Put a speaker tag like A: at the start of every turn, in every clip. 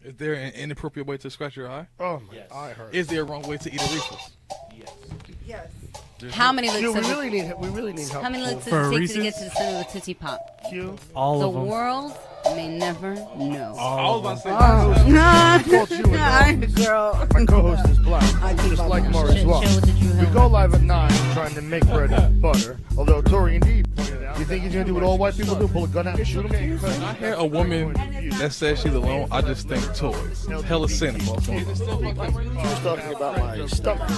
A: Is there an inappropriate way to scratch your eye?
B: Oh my, eye hurts.
A: Is there a wrong way to eat a Reese's?
C: Yes.
D: How many licks?
B: Q, we really need help.
D: How many licks
E: For
D: does it take
E: Reese's?
D: to get to the center of the Tootsie Pop?
B: Q.
E: All
D: The
E: of them.
D: world may never know.
A: I was about to say.
B: I called you a
C: Girl.
B: My co-host is black,
C: keep
B: just
C: up
B: like
C: my
B: Morris
D: Show
B: Law.
D: what the true
B: We
D: hell
B: go
D: is.
B: live at 9 trying to make bread and butter. Although Tori indeed pointed out, you think he's gonna do what all white people do, pull a gun out and shoot him?
A: I hear a woman that says she's alone. I just think toys. It's hella cinema.
B: She was talking about my stomach,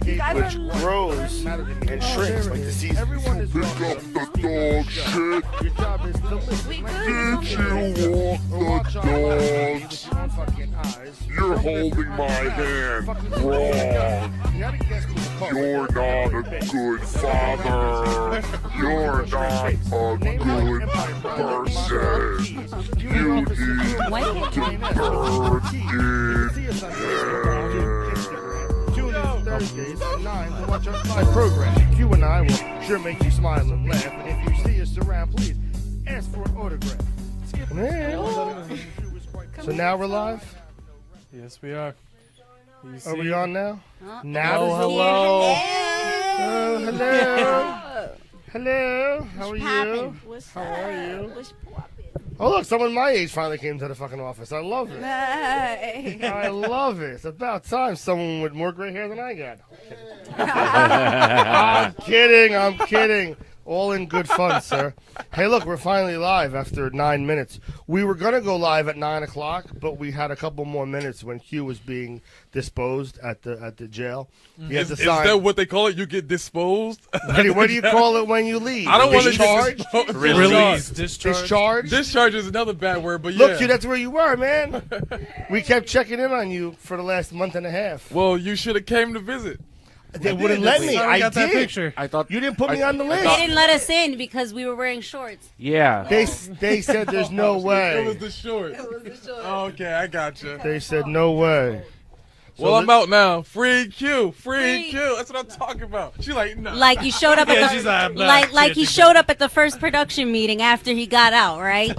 B: which grows and shrinks like the season. Everyone is
F: Pick up the dog shit.
B: Your job is to listen.
F: Did you walk the dogs? You're holding my hand wrong. You're not a good father. You're not a good person. You need
D: Why can't
F: to burn in
B: Tune in Thursdays at 9 to watch our live program. Q and I will sure make you smile and laugh. And if you see us around, please ask for an autograph. So now we're live?
E: Yes, we are.
B: Are we on now? Now?
E: Oh, hello.
B: Oh, hello. Hello. How are you?
C: What's
B: How are you?
C: What's poppin'?
B: Oh, look, someone my age finally came to the fucking office. I love it.
C: Hey.
B: I love it. It's about time someone with more gray hair than I got. I'm kidding. All in good fun, sir. Hey, look, we're finally live after 9 minutes. We were going to go live at 9 o'clock, but we had a couple more minutes when Q was being disposed at the jail. He had to
A: Is
B: sign.
A: that what they call it? You get disposed?
B: What do you call it when you leave?
A: I don't want to
B: Discharge?
E: Release, discharge.
B: Discharge?
A: Discharge is another bad word, but yeah.
B: Look, Q, that's where you were, man. We kept checking in on you for the last month and a half.
A: Well, you should have came to visit.
B: They wouldn't let me.
E: I got that
B: did.
E: picture.
G: I thought
B: You didn't put me on the list.
D: They didn't let us in because we were wearing shorts.
G: Yeah.
B: They said there's no
A: It was
B: way.
A: the short. Oh, okay, I got you.
B: They said no way.
A: Well, I'm out now. Free Q. Free Q. That's what I'm talking about. She like, nah.
D: Like you showed up
E: Yeah,
D: at
E: she's
D: the
E: like, I'm not
D: like he
E: changing
D: showed up at the first production meeting after he got out, right?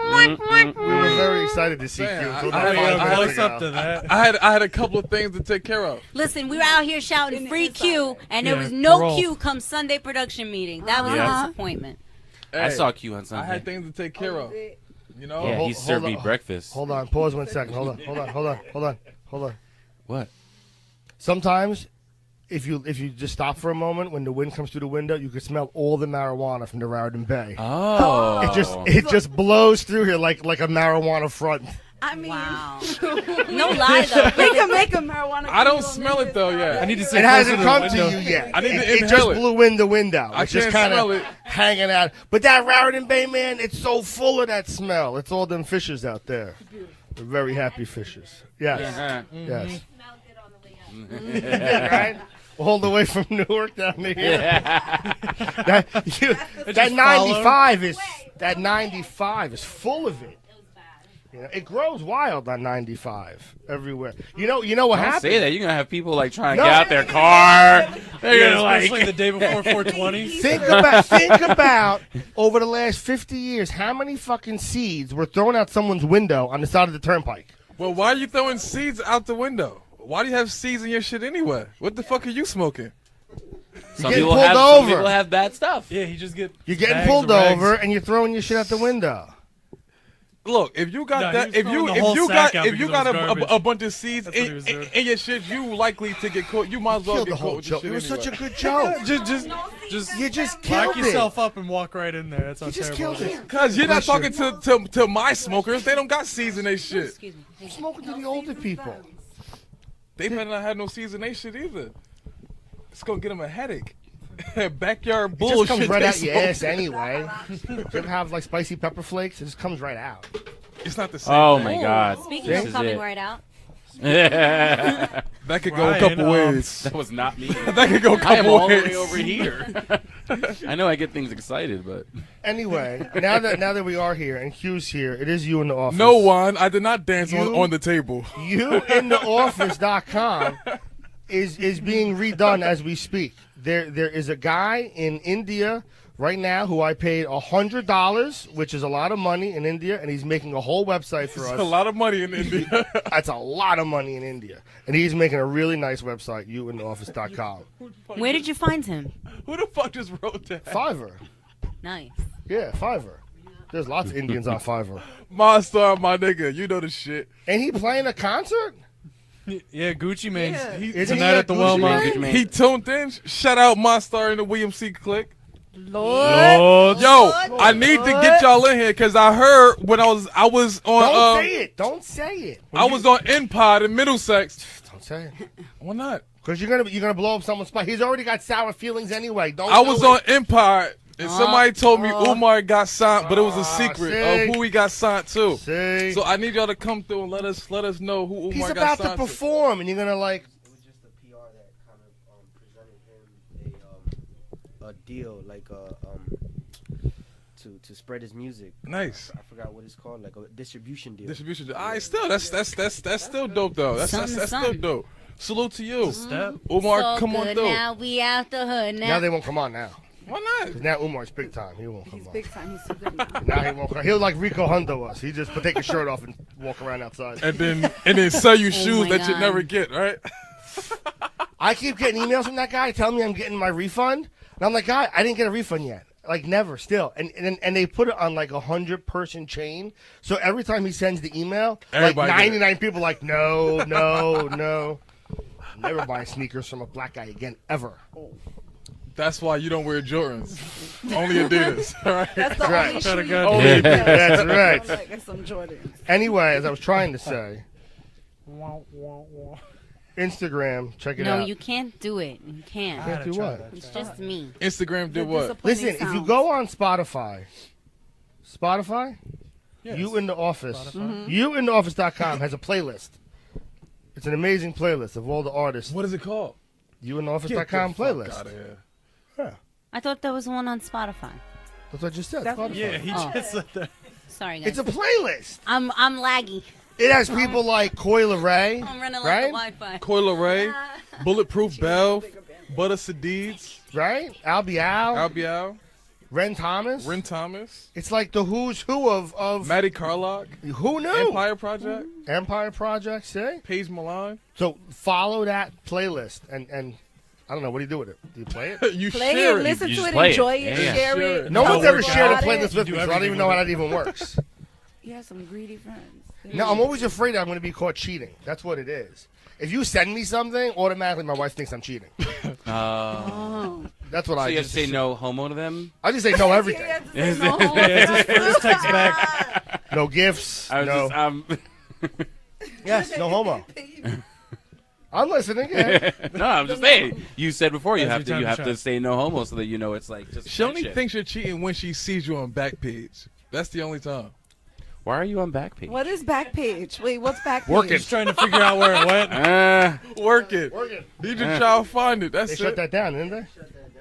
B: We were very excited to see Q.
A: Man,
B: until
A: I-
B: about
A: I-
B: 5
A: I-
B: minutes
E: What's
B: ago.
E: up to that?
A: I had a couple of things to take care of.
D: Listen, we were out here shouting free Q, and there
E: Yeah,
D: was no
E: parole.
D: Q come Sunday production meeting. That was
G: Yeah.
D: a disappointment.
G: I
A: Hey,
G: saw Q on
A: I
G: Sunday.
A: had things to take care of. You know?
G: Yeah,
B: Hold-
G: he served
B: hold
G: me
B: on.
G: breakfast.
B: Hold on. Pause 1 second. Hold on.
G: What?
B: Sometimes, if you just stop for a moment, when the wind comes through the window, you can smell all the marijuana from the Raritan Bay.
G: Oh.
B: It just blows through here like a marijuana front.
C: I mean,
D: Wow. No lie though.
C: we can make a marijuana.
A: I don't
C: candle
A: smell
C: in
A: it though
C: this
A: yet.
E: I need to
B: It
E: sit
B: hasn't
E: closer
B: come
E: to
B: to
E: the
B: you
E: window.
B: yet.
A: I need to
B: It
A: inhale
B: just
A: it.
B: blew in the window.
A: I
B: It's just
A: can't
B: kind
A: smell
B: of
A: it.
B: hanging out. But that Raritan Bay, man, it's so full of that smell. It's all them fishes out there. They're very happy fishes. Yes.
G: Uh-huh.
B: Yes. Right? All the way from Newark down to here. That, that 95 is full of it. You know, it grows wild on 95 everywhere. You know what
G: Don't
B: happened?
G: say that. You're going to have people like trying to
B: No.
G: get out their car. They're
E: Yeah,
G: going to
E: especially
G: like.
E: the day before 420.
B: Think about over the last 50 years how many fucking seeds were thrown out someone's window on the side of the turnpike.
A: Well, why are you throwing seeds out the window? Why do you have seeds in your shit anyway? What the fuck are you smoking?
G: Some
B: getting
G: people
B: pulled
G: have,
B: over.
G: Some people have bad stuff.
E: Yeah, he just get.
B: You're getting
E: bags
B: pulled
E: of rags.
B: over and you're throwing your shit out the window.
A: Look, if you got
E: No,
A: that,
E: he was
A: if you
E: throwing the whole
A: if
E: sack
A: you
E: out
A: got if you
E: because
A: got
E: it was garbage.
A: a bunch of seeds
E: That's what he was doing.
A: in your shit, you likely to get caught. You might as well
B: Killed
A: get
B: the
A: caught
B: whole
A: with your
B: joke.
A: shit
B: It was
A: anyway.
B: such a good joke. You just killed
E: Lock
B: it.
E: yourself up and walk right in there. That's how
B: You just
E: terrible
B: killed
E: it is.
B: it.
A: Cause you're not
B: Bless you.
A: talking to my smokers. They don't got seeds in their shit.
D: Excuse me.
B: I'm smoking to the older people.
A: They better not have no seeds in their shit either. It's gonna get them a headache. Backyard
B: It
A: bullshit.
B: just comes right
A: they
B: out your
A: smoke.
B: ass anyway. You ever have like spicy pepper flakes? It just comes right out.
A: It's not the same.
G: Oh
A: thing.
G: my God.
D: Speaking
G: This
D: of
G: is
D: coming
G: it.
D: right out,
G: That
A: That could go a
E: Ryan,
A: couple ways.
G: was not me.
A: That could go a
G: I am
A: couple
G: all the
A: ways.
G: way over here. I know I get things excited, but
B: Anyway, now that we are here and Q's here, it is you in the office.
A: No one. I did not dance
B: You-
A: on the table.
B: Youintheoffice.com is being redone as we speak. There is a guy in India right now who I paid $100, which is a lot of money in India, and he's making a whole website for
A: It's
B: us.
A: a lot of money in India.
B: That's a lot of money in India. And he's making a really nice website, youintheoffice.com.
D: Where did you find him?
A: Who the fuck just wrote that?
B: Fiverr.
D: Nice.
B: Yeah, Fiverr. There's lots of Indians on Fiverr.
A: Monster, my nigga. You know the shit.
B: And he playing a concert?
E: Yeah, Gucci Mane's
C: Yeah.
B: Isn't he
E: tonight
B: a
E: at the
B: Gucci
E: Wellmont.
B: Mane?
G: Gucci Mane.
A: He tuned in. Shout out Monster and the WMC clique.
C: Lord.
A: Yo, I need to get y'all in here because I heard when I was on
B: Don't say it. Don't say it.
A: I was on N-Pod in Middlesex.
B: Don't say it.
A: Why not?
B: Because you're gonna blow up someone's spot. He's already got sour feelings anyway. Don't.
A: I
B: do
A: was
B: it.
A: on Empire and somebody told me Umar got signed, but it was a secret
B: see?
A: of who he got signed to.
B: See?
A: So I need y'all to come through and let us know who
B: He's
A: Umar got
B: about to
A: signed to.
B: perform, and you're gonna like.
H: It was just a PR that kind of presented him a deal, like to spread his music.
A: Nice.
H: I forgot what it's called, like a distribution deal.
A: Distribution. All right, still that's still dope though. That's still
D: Something.
A: dope. Salute to you,
E: Step.
A: Umar.
D: So
A: Come on
D: good.
A: through.
D: Now we out the hood
B: Now
D: now.
B: they won't come on now.
A: Why not?
B: 'Cause now Umar's big time. He won't come
C: He's
B: on.
C: big time. He's so good now.
B: Now he won't. He'll like Rico Hundo us. He just take his shirt off and walk around outside.
A: And then sell you shoes
D: my
A: that you
D: God.
A: never get, right?
B: I keep getting emails from that guy telling me I'm getting my refund, and I'm like, guy, I didn't get a refund yet. Like never, still, and they put it on like 100-person chain. So every time he sends the email,
A: Everybody
B: like
A: get it.
B: 99 people like no. Never buying sneakers from a black guy again ever.
A: That's why you don't wear Jordans. Only Adidas. All right.
C: That's the
B: right.
C: only
E: Gotta
C: shoe
E: go.
C: you
A: Only
C: get.
B: That's
C: I'm
B: right.
C: like, get some Jordans.
B: Anyway, as I was trying to say, Instagram, check it
D: No,
B: out.
D: you can't do it. You can't.
B: Can't do what?
D: It's just me.
A: Instagram did what?
B: Listen, if you go on Spotify,
E: Yes.
B: You in the Office,
E: Spotify.
B: youintheoffice.com has a playlist. It's an amazing playlist of all the artists.
A: What is it called?
B: youintheoffice.com playlist.
A: Out of here.
D: I thought there was one on Spotify.
B: That's what I just said.
C: That's-
B: Spotify.
E: Yeah, he
D: Oh.
E: just said that.
D: Sorry, guys.
B: It's a playlist.
D: I'm laggy.
B: It has people like Coil Ray,
D: I'm running like
B: right?
D: the Wi-Fi.
A: Coil Ray, Bulletproof Bell, Butter Sadids,
B: Right? Albie Al,
A: Albial,
B: Ren Thomas.
A: Ren Thomas,
B: It's like the who's who of
A: Maddie Carlock,
B: who knew?
A: Empire Project,
B: Empire Project, see?
A: Paige Milan.
B: So follow that playlist and I don't know, what do you do with it? Do you play it?
A: You
C: Play
A: share
C: it,
A: it.
C: listen
G: You
C: to
G: just
C: it,
G: play it.
C: enjoy it,
G: Yeah.
C: share
A: Share
C: it.
A: it.
B: No
C: tell
B: one's ever
C: people
B: shared a
C: about
B: playlist
C: it.
B: with me, so I don't even know how that even works.
C: You have some greedy friends.
B: No, I'm always afraid I'm going to be caught cheating. That's what it is. If you send me something, automatically my wife thinks I'm cheating.
C: Oh.
B: That's what
G: So
B: I
G: you have
B: just
G: to say
B: assume.
G: no homo to them?
B: I just say no everything.
C: Yeah, no.
E: Yeah, it's his first text back.
B: No gifts.
G: I was
B: No.
G: just,
B: Yes, no homo. I'm listening. Yeah.
G: no, I'm just saying. You said before you
E: That's
G: have
E: your
G: to
E: time to
G: to
E: shine.
G: say no homo so that you know it's like just
A: She only
G: friendship.
A: thinks you're cheating when she sees you on Backpage. That's the only time.
G: Why are you on Backpage?
C: What is Backpage? Wait, what's Backpage?
B: Working.
E: Just trying to figure out where it went.
A: Work it.
B: Working.
A: You just try to find it. That's
B: They
A: it.
B: shut that down, didn't they?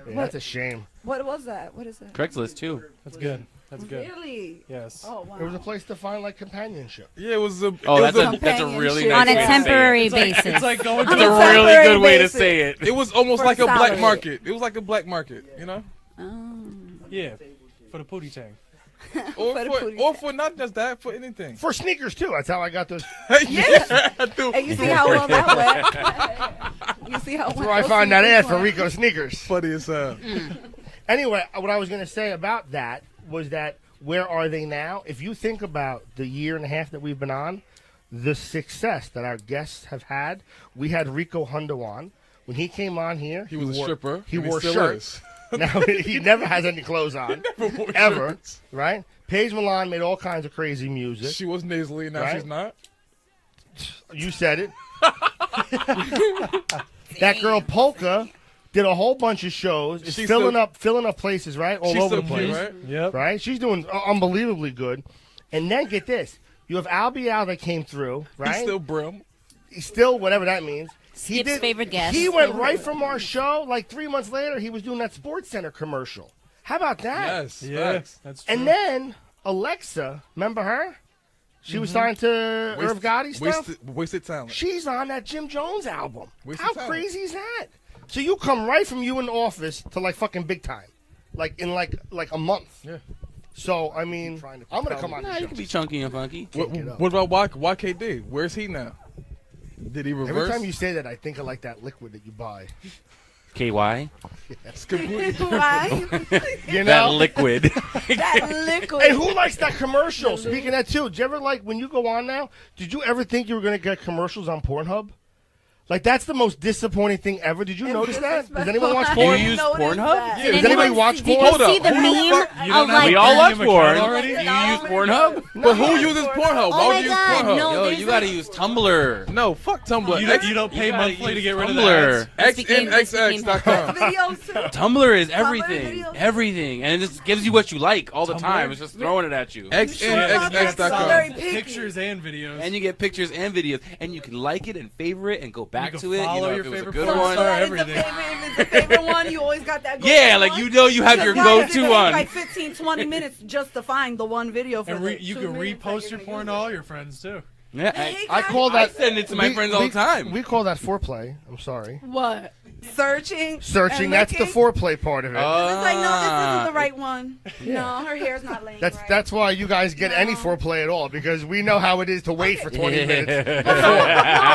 B: Yeah, that's a shame.
C: What was that? What is that?
G: Craigslist too.
E: That's good. That's good.
C: Really?
E: Yes.
C: Oh, wow.
B: It was a place to find like companionship.
A: Yeah, it was a.
G: Oh,
A: it
G: that's
A: was
G: a really
C: companionship.
G: nice
D: On a
G: way to say it.
D: temporary
E: It's like,
D: basis.
E: it's like going
C: On
E: to
C: a
G: That's a really
C: temporary
G: good way to
C: basis.
G: say it.
A: It was almost
C: For
A: like a black
C: salary.
A: market. It was like a black market, you know?
D: Oh.
E: Yeah, for the pootie tang.
A: Or
C: For the
A: for,
C: booty
A: or for not just that, for anything.
B: For sneakers too. That's how I got those.
A: Yeah, dude.
C: And you see how well that went? You see how
B: That's where I find that ad for Rico sneakers.
A: Funny as hell.
B: Anyway, what I was going to say about that was that where are they now? If you think about the year and a half that we've been on, the success that our guests have had, we had Rico Hundo on. When he came on here,
A: He was a
B: wore-
A: stripper.
B: He
A: and
B: wore
A: still
B: shirts.
A: is.
B: Now he never has any clothes on,
A: Never wore
B: ever.
A: shirts.
B: Right? Paige Milan made all kinds of crazy music.
A: She was nasally, now
B: Right?
A: she's not.
B: You said it. That girl Polka did a whole bunch of shows. It's
A: She's
B: filling
A: still-
B: up places, right? All
A: She's
B: over
A: still
B: the
A: cute,
B: place.
A: right?
E: Yep.
B: Right? She's doing unbelievably good. And then get this. You have Albie Al that came through, right?
A: He's still brim.
B: He's still whatever that means.
D: Skip's favorite guest.
B: He went right from our show. Like 3 months later, he was doing that Sports Center commercial. How about that?
A: Yes.
E: Yeah,
A: facts.
E: that's true.
B: And then Alexa, remember her? She was signed to Irv Gotti stuff.
A: Wasted talent.
B: She's on that Jim Jones album.
A: Wasted
B: How
A: talent.
B: crazy is that? So you come right from you in the office to like fucking big time. like in like a month.
A: Yeah.
B: So I mean, I'm gonna come on.
G: Nah,
B: the
G: you
B: show.
G: can be chunky and funky.
A: What about YKD? Where's he now? Did he reverse?
B: Every time you say that, I think of like that liquid that you buy.
G: KY?
A: It's completely
C: Why?
B: You know
G: That liquid.
C: That liquid.
B: Hey, who likes that commercial? Speaking of that too, did you ever like when you go on now? Did you ever think you were gonna get commercials on Pornhub? Like that's the most disappointing thing ever. Did you notice that? Does anyone watch
G: You
B: porn?
G: use Pornhub?
A: Yeah,
B: Does anybody watch
D: Did
B: porn?
D: you see the meme
E: You
D: of
E: don't have
D: like
G: We all watch
E: Premium account
G: porn.
E: already?
G: You use Pornhub?
A: But who uses Pornhub?
D: Oh
A: Why
D: my
A: would you use
D: God,
A: Pornhub?
D: no.
G: Yo,
D: there's
G: you gotta use Tumblr.
A: No, fuck Tumblr.
E: You don't pay
G: You gotta
E: monthly to
G: use
E: get rid of
G: Tumblr.
E: the ads.
A: XNXX.com.
C: Videos too.
G: Tumblr is everything.
C: videos.
G: Everything. And it just gives you what you like all the
E: Tumblr?
G: time. It's just throwing it at you.
A: XNXX.com.
C: Very picky.
E: Pictures and videos.
G: And you get pictures and videos. And you can like it and favorite and go back
E: can
G: to it. You
E: follow
G: know,
E: your
G: if it was a
E: favorite
G: good
E: porn
G: one.
E: star.
C: If it's a
E: Everything.
C: favorite- if it's a favorite one, you always got that.
G: Yeah,
C: go-to
G: like
C: one.
G: you know you have
C: Just
G: your
C: like
G: go-to
C: it takes
G: one.
C: Like 15, 20 minutes just to find the one video for
E: And
C: the
E: you
C: 2
E: can
C: minutes that
E: repost
C: you're
E: your
C: gonna
E: porn
C: use
E: to
C: it.
E: all your friends too.
G: Yeah,
C: Hey,
B: I
C: guys,
B: call
G: I
B: that.
G: send it to my friends all the time.
B: We call that foreplay. I'm sorry.
C: What? Searching.
B: Searching.
C: and
B: That's the
C: looking?
B: foreplay part of it.
C: It's like, no, this isn't the
G: Ah.
C: right one. No, her hair's not laying right.
B: That's why you guys get any
C: No.
B: foreplay at all because we know how it is to wait for 20 minutes.
C: No,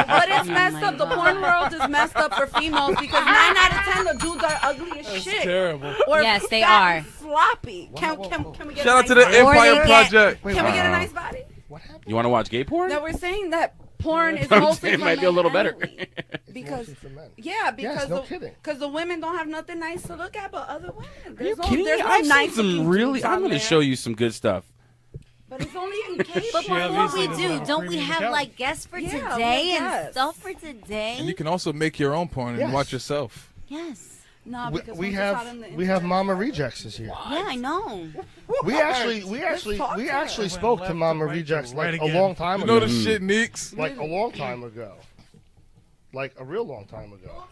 C: but it's messed up. The porn world is messed up for females because 9 out of 10 the dudes are ugly as
E: That's
C: shit.
E: terrible.
C: Or
D: Yes, they
C: fat
D: are.
C: and Sloppy. Can we get
A: Shout
C: a
A: out to
C: nice
A: the
C: body?
D: Or
A: Empire
D: they get-
A: Project.
C: Can we get a nice body?
G: You want to watch gay porn?
C: No, we're saying that porn is
G: I'm
C: mostly
G: saying it
C: for
G: might be a
C: men
G: little better.
C: anyway. Because
B: For men.
C: yeah, because
B: no kidding.
C: because the women don't have nothing nice to look at, but other women.
G: Are you
C: There's no,
G: kidding
C: there's
G: me?
C: no
G: I've
C: nice
G: seen some
C: looking
G: really.
C: dudes
G: I'm
C: on
G: going to
C: there.
G: show you some good stuff.
C: But it's only in cable.
D: But
E: She
D: before
E: obviously
D: we
E: doesn't
D: do,
E: have a
D: don't we
E: premium
D: have
E: account.
D: like guests for
C: Yeah, we
D: today
C: have
D: and
C: guests.
D: stuff for today?
A: And you can also make your own porn and
B: Yes.
A: watch yourself.
D: Yes.
C: No, because
B: We
C: once it's out
B: have
C: on the
B: we have
C: internet-
B: Mama Rejectz is here.
D: Yeah, I know.
B: We actually
C: talk to her.
B: spoke to
E: Left
B: Mama
E: to right to
B: Rejectz like
E: right
B: a
E: again.
B: long time
A: You
B: ago.
A: know the shit, Neeks?
B: Like a long time ago. Like a real long time ago.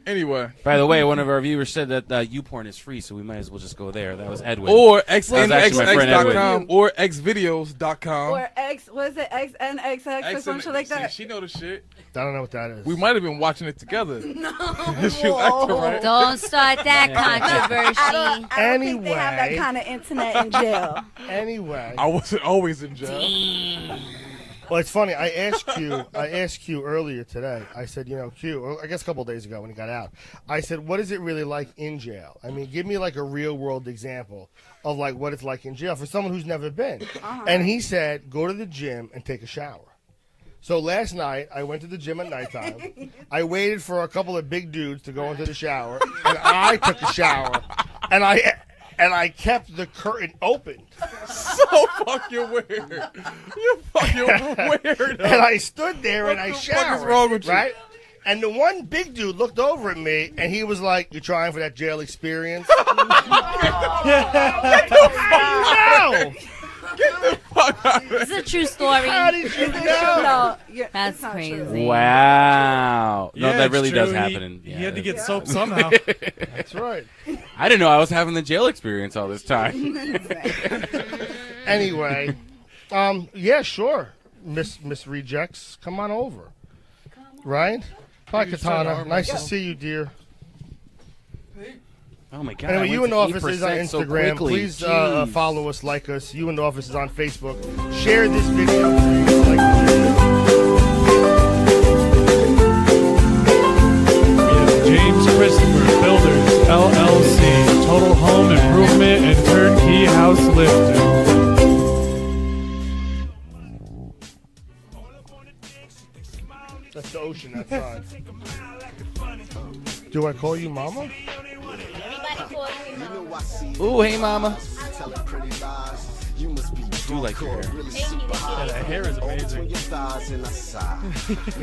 A: Anyway.
G: By the way, one of our viewers said that YouPorn is free, so we might as well just go there. That was Edwin.
A: Or
G: That's actually my friend
A: xnxx.com
G: Edwin.
A: or xvideos.com.
C: Or X, what is it? XNXX or some shit like that.
A: She know the shit.
B: I don't know what that is.
A: We might have been watching it together.
C: No.
A: She was acting right.
D: Don't start that
C: I
D: controversy.
C: don't think they have that
B: Anyway.
C: kind of internet in jail.
B: Anyway.
A: I wasn't always in jail.
B: Well, it's funny. I asked Q earlier today. I said, you know, Q, or I guess a couple days ago when he got out. I said, what is it really like in jail? I mean, give me like a real world example of like what it's like in jail for someone who's never been. And he said, go to the gym and take a shower. So last night, I went to the gym at nighttime. I waited for a couple of big dudes to go into the shower, and I took a shower, and I kept the curtain open.
A: So fucking weird. You're fucking weird.
B: And I stood there and I
A: What the fuck is
B: showered.
A: wrong with you?
B: Right? And the one big dude looked over at me and he was like, "You trying for that jail experience?" No!
D: This is a true story.
B: How did you know?
C: No,
D: That's
C: it's not
D: crazy.
C: true.
G: Wow. No,
E: Yeah,
G: that
E: it's
G: really does
E: true.
G: happen.
E: He had to get soap somehow.
B: That's right.
G: I didn't know I was having the jail experience all this time.
B: Anyway, yeah, sure, Miss Rejectz, come on over. Right? Hi, Katana. Nice to see you, dear.
G: Oh my god.
B: Anyway,
G: I
B: you
G: went
B: in
G: to
B: office is on
G: 8% so
B: Instagram.
G: quickly.
B: Please
G: Jeez.
B: follow us, like us. You in office is on Facebook. Share this video. Like,
E: James Christopher Builders LLC, total home improvement and turnkey house lifting.
B: that's the ocean outside. Do I call you Mama?
G: Ooh, hey, mama. Do like your hair.
E: Yeah, that hair is amazing.
B: Is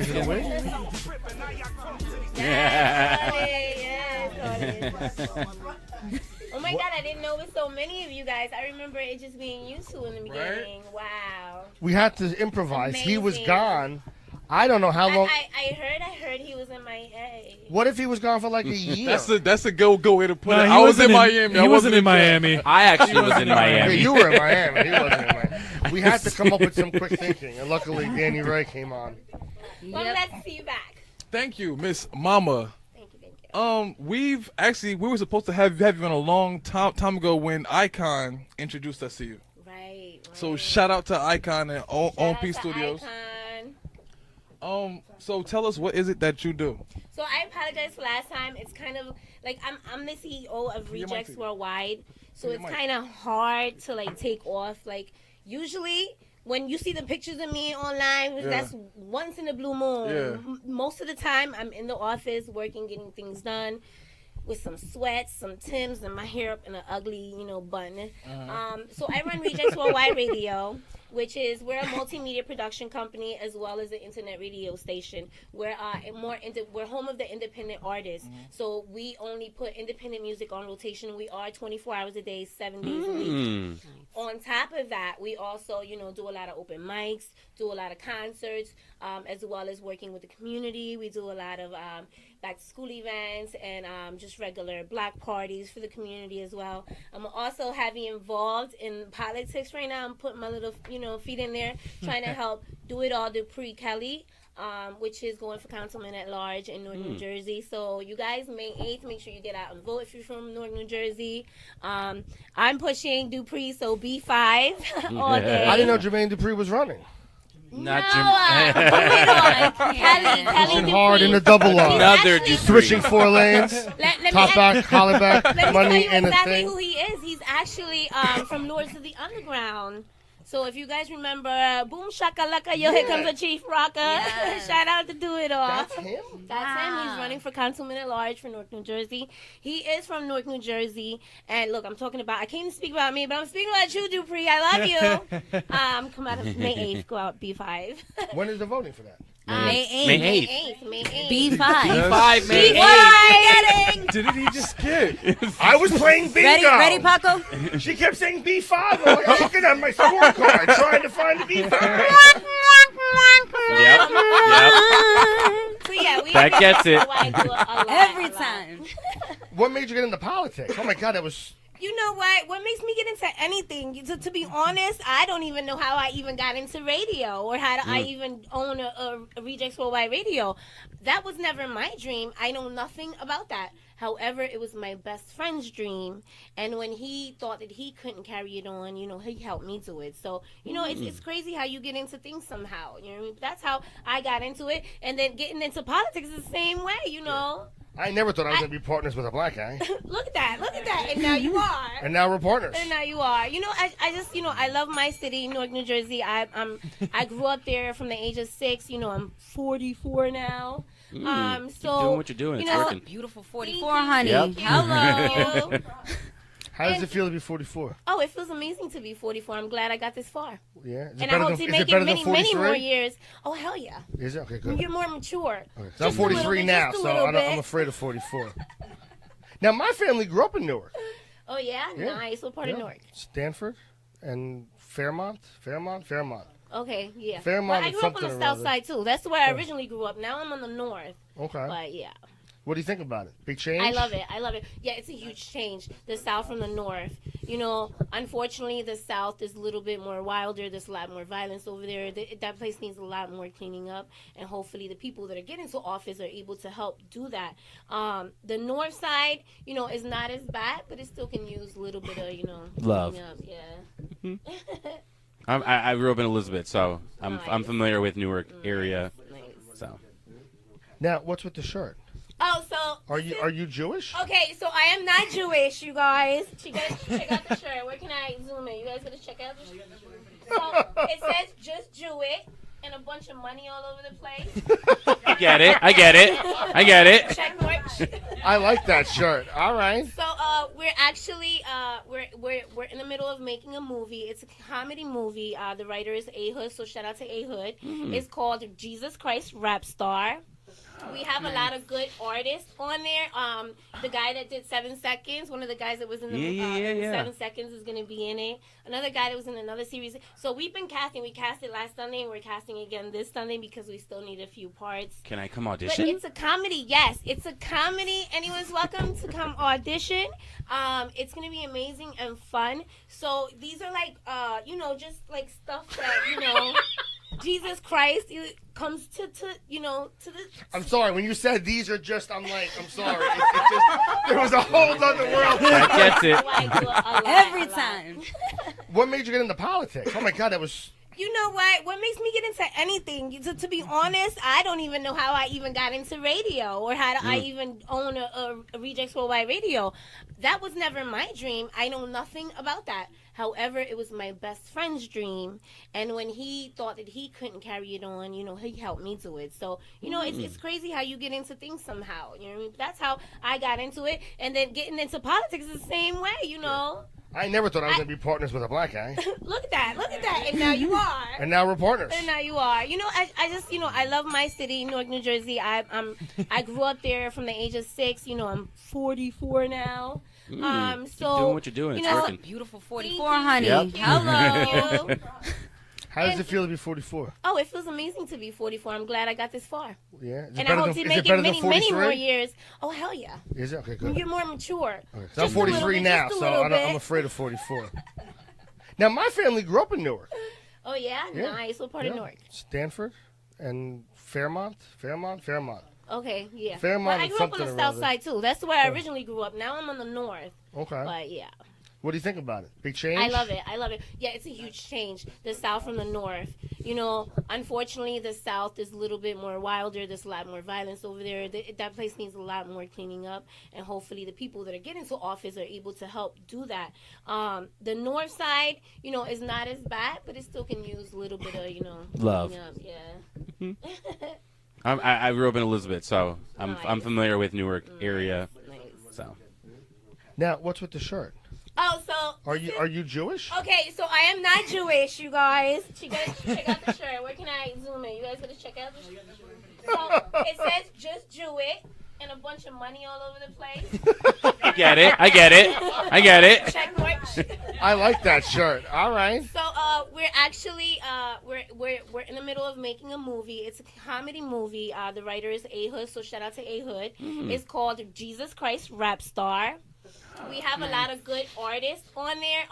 B: it a wig?
I: Oh my god, I didn't know with so many of you guys. I remember it just being you two in the beginning. Wow.
B: We had to improvise. He was
I: Amazing.
B: gone. I don't know how long.
I: I heard he was in Miami.
B: What if he was gone for like a year?
A: That's a go way to put
E: No,
A: it.
E: he
A: I was in
E: wasn't
A: Miami.
E: He wasn't in Miami.
G: I actually was in
B: Yeah,
G: Miami.
B: you were in Miami. He wasn't in Miami. We had to come up with some quick thinking, and luckily Danny Ray came on.
I: Well, I'm glad to see you back.
A: Thank you, Miss Mama.
I: Thank you.
A: we were supposed to have you on a long time ago when Icon introduced us to you.
I: Right.
A: So shout out to Icon and OMP
I: Shout out to
A: Studios.
I: Icon.
A: So tell us, what is it that you do?
I: So I apologize for last time. It's kind of like I'm the CEO of
A: Your mic,
I: Rejectz
A: please.
I: Worldwide, so
A: Your
I: it's
A: mic.
I: kind of hard to like take off. Like usually when you see the pictures of me online, that's once in a blue moon.
A: Yeah.
I: Most of the time I'm in the office working, getting things done, with some sweats, some Timbs, and my hair up in an ugly, bun. So I run Rejectz Worldwide Radio, we're a multimedia production company as well as an internet radio station. We're we're home of the independent artists. So we only put independent music on rotation. We are 24 hours a day, 7 days a week. On top of that, we also, do a lot of open mics, do a lot of concerts, as well as working with the community. We do a lot of back to school events and just regular block parties for the community as well. I'm also heavy involved in politics right now. I'm putting my little, feet in there, trying to help Do It All Dupree Kelly, which is going for councilman at large in Newark, New Jersey. So you guys, May 8th, make sure you get out and vote if you're from Newark, New Jersey. I'm pushing Dupree, so B5 all day.
B: I didn't know Jermaine Dupri was running.
G: Not
I: Kelly
B: Pushing hard in the double line.
G: Another just
B: Switching 4 lanes.
I: Let me
B: Top back, collar back,
I: Let me tell
B: money
I: you
B: in a
I: exactly
B: thing.
I: who he is. He's actually from Lords of the Underground. So if you guys remember, Boom Shakalaka, yo, here comes the Chief Rocker. Shout out to Do It All.
B: That's him?
I: That's him. He's running for councilman at large for Newark, New Jersey. He is from Newark, New Jersey. And look, I'm talking about, I can't even speak about me, but I'm speaking about you, Dupree. I love you. Come out of May 8th, go out B5.
B: When is the voting for that?
D: May 8th.
I: May 8th.
D: B5.
G: B5, May
I: B5.
A: 8th. Did he just skip?
B: I was playing bingo.
D: Ready, Paco?
B: She kept saying B5. I'm like, looking at my scorecard, trying to find the B5.
G: Yep.
I: So yeah,
G: That gets it.
D: Every time.
B: What made you get into politics? Oh my God, that was.
I: You know what? What makes me get into anything? To be honest, I don't even know how I even got into radio or how I even own a Rejectz Worldwide Radio. That was never my dream. I know nothing about that. However, it was my best friend's dream. And when he thought that he couldn't carry it on, he helped me do it. So, it's crazy how you get into things somehow. You know what I mean? That's how I got into it. And then getting into politics is the same way,
B: I never thought I was going to be partners with a black guy.
I: Look at that. And now you are.
B: And now we're partners.
I: And now you are. I just, I love my city, Newark, New Jersey. I grew up there from the age of 6. I'm 44 now. So
G: Keep doing what you're doing. It's working.
D: Beautiful 44, honey.
G: Yep.
I: Hello.
B: How does it feel to be 44?
I: Oh, it feels amazing to be 44. I'm glad I got this far.
B: Yeah. Is
I: And
B: it
I: I
B: better
I: hope
B: than,
I: to
B: is
I: make
B: it better
I: it
B: than
I: many
B: 43?
I: more years. Oh, hell yeah.
B: Is it? Okay, good.
I: You're more mature.
B: Okay.
I: Just
B: I'm
I: a little
B: 43
I: bit,
B: now,
I: just a
B: so
I: little bit.
B: I'm afraid of 44. Now, my family grew up in Newark.
I: Oh, yeah?
B: Yeah.
I: Nice. What part of Newark?
B: Stanford and Fairmont.
I: Okay, yeah.
B: Fairmont
I: well, I
B: and
I: grew up on
B: something
I: the
B: or
I: south
B: other.
I: side, too. That's where I originally grew up. Now I'm on the north.
B: Okay.
I: But, yeah.
B: What do you think about it? Big change?
I: I love it. Yeah, it's a huge change. The South from the North. Unfortunately, the South is a little bit more wilder. There's a lot more violence over there. That place needs a lot more cleaning up. And hopefully the people that are getting to office are able to help do that. The North side, is not as bad, but it still can use a little bit of,
G: Love.
I: cleaning up. Yeah.
G: I grew up in Elizabeth, so I'm
I: Nice.
G: familiar with Newark area.
I: Nice.
G: So
B: Now, what's with the shirt?
I: Oh, so
B: Are you Jewish?
I: okay, so I am not Jewish, you guys. You guys should check out the shirt. Where can I zoom in? You guys gotta check out the shirt. So it says "Just Do It" and a bunch of money all over the place.
G: I get it.
I: Check mark.
B: I like that shirt. All right.
I: So we're actually we're in the middle of making a movie. It's a comedy movie. The writer is Ahud, so shout out to Ahud. It's called Jesus Christ Rap Star. We have a lot of good artists on there. The guy that did 7 Seconds, one of the guys that was in the 7 Seconds is going to be in it. Another guy that was in another series. So we've been casting. We casted last Sunday, and we're casting again this Sunday because we still need a few parts.
G: Can I come
I: But
G: audition?
I: it's a comedy, yes. It's a comedy. Anyone's welcome to come audition. It's going to be amazing and fun. So these are like, just like stuff that, Jesus Christ comes to the.
B: I'm sorry. When you said these are just, I'm like, I'm sorry. It just, there was a whole other world.
G: I gets it.
D: Every time.
B: What made you get into politics? Oh my God, that was.
I: You know what? What makes me get into anything? To be honest, I don't even know how I even got into radio or how I even own a Rejectz Worldwide radio. That was never my dream. I know nothing about that. However, it was my best friend's dream. And when he thought that he couldn't carry it on, he helped me do it. So, it's crazy how you get into things somehow. You know what I mean? That's how I got into it. And then getting into politics is the same way,
B: I never thought I was going to be partners with a black guy.
I: Look at that. And now you are.
B: And now we're partners.
I: And now you are. I just, I love my city, Newark, New Jersey. I grew up there from the age of 6. I'm 44 now. So
G: Keep doing what you're doing. It's working.
D: Beautiful 44, honey.
G: Yep.
I: Hello.
B: How does it feel to be 44?
I: Oh, it feels amazing to be 44. I'm glad I got this far.
B: Yeah.
I: And I hope to make it many more years. Oh, hell yeah.
B: Is it? Okay, good.
I: You're more mature.
B: Okay, I'm 43 now, so I'm afraid of 44. Now, my family grew up in Newark.
I: Oh, yeah? Nice. What part of Newark?
B: Stanford and Fairmont.
I: Okay, yeah.
B: Fairmont.
I: Well, I grew up on the south side, too. That's where I originally grew up. Now I'm on the north.
B: Okay.
I: But, yeah.
B: What do you think about it? Big change?
I: I love it. Yeah, it's a huge change. The South from the North. Unfortunately, the South is a little bit more wilder. There's a lot more violence over there. That place needs a lot more cleaning up. And hopefully the people that are getting to office are able to help do that. The North side, is not as bad, but it still can use a little bit of,
G: love.
I: Yeah.
G: I grew up in Elizabeth, so I'm familiar with Newark area.
I: Nice.
G: So.
B: Now, what's with the shirt?
I: Oh, so
B: are you Jewish?
I: Okay, so I am not Jewish, you guys. You guys check out the shirt. Where can I zoom in? You guys gotta check out the shirt. So it says "Just Jew It" and a bunch of money all over the place.
G: I get it.
I: Check mark.
B: I like that shirt. All right.
I: So we're actually we're in the middle of making a movie. It's a comedy movie. The writer is A-Hood, so shout out to A-Hood. It's called Jesus Christ Rap Star. We have a lot of good artists on there.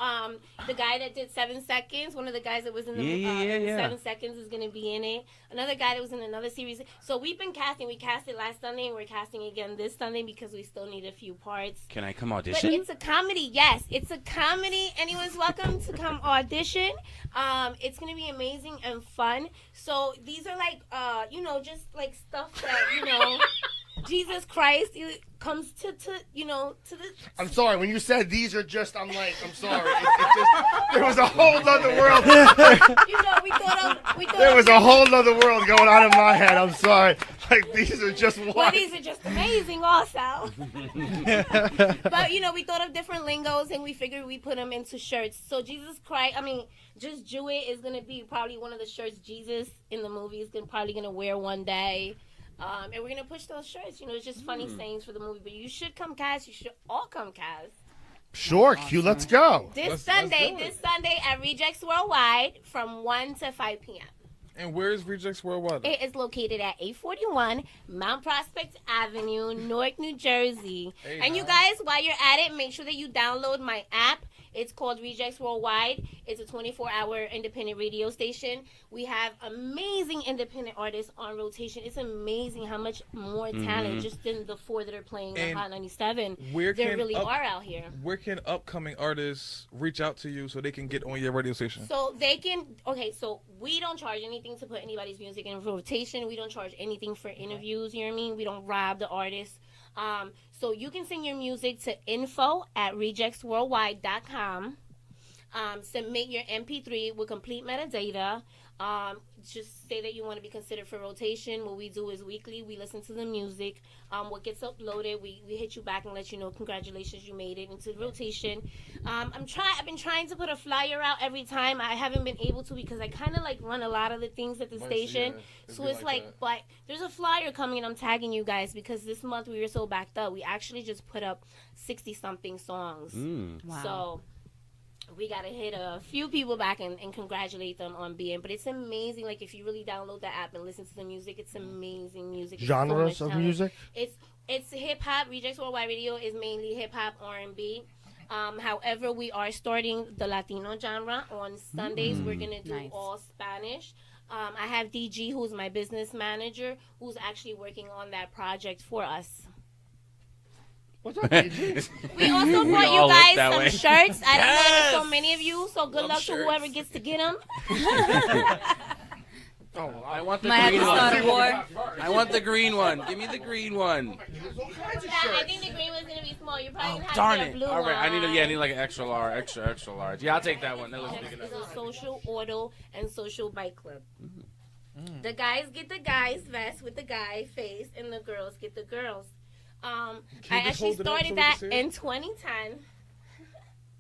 I: The guy that did 7 Seconds, one of the guys that was in the 7 Seconds is going to be in it. Another guy that was in another series. So we've been casting. We casted last Sunday, and we're casting again this Sunday because we still need a few parts.
G: Can I come audition?
I: But it's a comedy, yes. It's a comedy. Anyone's welcome to come audition. It's going to be amazing and fun. So these are like, just like stuff that, Jesus Christ comes to the.
B: I'm sorry. When you said these are just, I'm like, I'm sorry. It just, there was a whole other world.
I: We thought
B: there was a whole other world going on in my head. I'm sorry. Like these are just what?
I: Well, these are just amazing, also. But we thought of different lingos, and we figured we put them into shirts. So Jesus Christ, Just Jew It is gonna be probably one of the shirts Jesus in the movie is probably gonna wear one day. And we're going to push those shirts. It's just funny sayings for the movie. But you should come cast. You should all come cast.
B: Sure, Q, let's go.
I: This Sunday at Rejectz Worldwide from 1 to 5 p.m.
A: And where is Rejectz Worldwide?
I: It is located at 841 Mount Prospect Avenue, Newark, New Jersey. Hey, and you guys, while you're at it, make sure that you download my app. It's called Rejectz Worldwide. It's a 24-hour independent radio station. We have amazing independent artists on rotation. It's amazing how much more talent just than the 4 that are playing on Hot 97. There really are out here.
A: Where can upcoming artists reach out to you so they can get on your radio station?
I: So they can, so we don't charge anything to put anybody's music in rotation. We don't charge anything for interviews, you know what I mean? We don't rob the artists. So you can send your music to info@rejectsworldwide.com. Submit your MP3 with complete metadata. Just say that you want to be considered for rotation. What we do is weekly. We listen to the music. What gets uploaded, we hit you back and let you know, congratulations, you made it into rotation. I've been trying to put a flyer out every time. I haven't been able to because I kind of run a lot of the things at the station. So it's but there's a flyer coming and I'm tagging you guys because this month we were so backed up. We actually just put up 60-something songs.
D: Wow.
I: So we got to hit a few people back and congratulate them on being. But it's amazing. If you really download the app and listen to the music, it's amazing music.
B: Genres of music?
I: It's hip-hop. Rejectz Worldwide Radio is mainly hip-hop, R&B. However, we are starting the Latino genre. On Sundays, we're going to do all Spanish. I have DG, who's my business manager, who's actually working on that project for us.
B: What's up, DG?
I: We also
G: We
I: brought
G: all
I: you
G: look
I: guys
G: that
I: some
G: way.
I: shirts. I don't know
G: Yes!
I: there's so many of you, so good
G: Love
I: luck
G: shirts.
I: to whoever gets to get them.
G: I want the
D: Might have
G: green
D: to start a
G: one.
D: war.
G: I want the green one. Give me the green one.
B: There's all kinds of
I: Yeah, I
B: shirts.
I: think the green one's gonna be small. You're probably
G: Oh,
I: gonna have
G: darn
I: to get
G: it.
I: a blue
G: All right, I
I: one.
G: need like an extra large, extra large. Yeah, I'll take that one. That looks big
I: It's
G: enough.
I: a social auto and social bike club. The guys get the guys vest with the guy face, and the girls get the girls. I
A: Can you just
I: actually
A: hold it up so
I: started
A: we
I: that
A: can see it?
I: in 2010.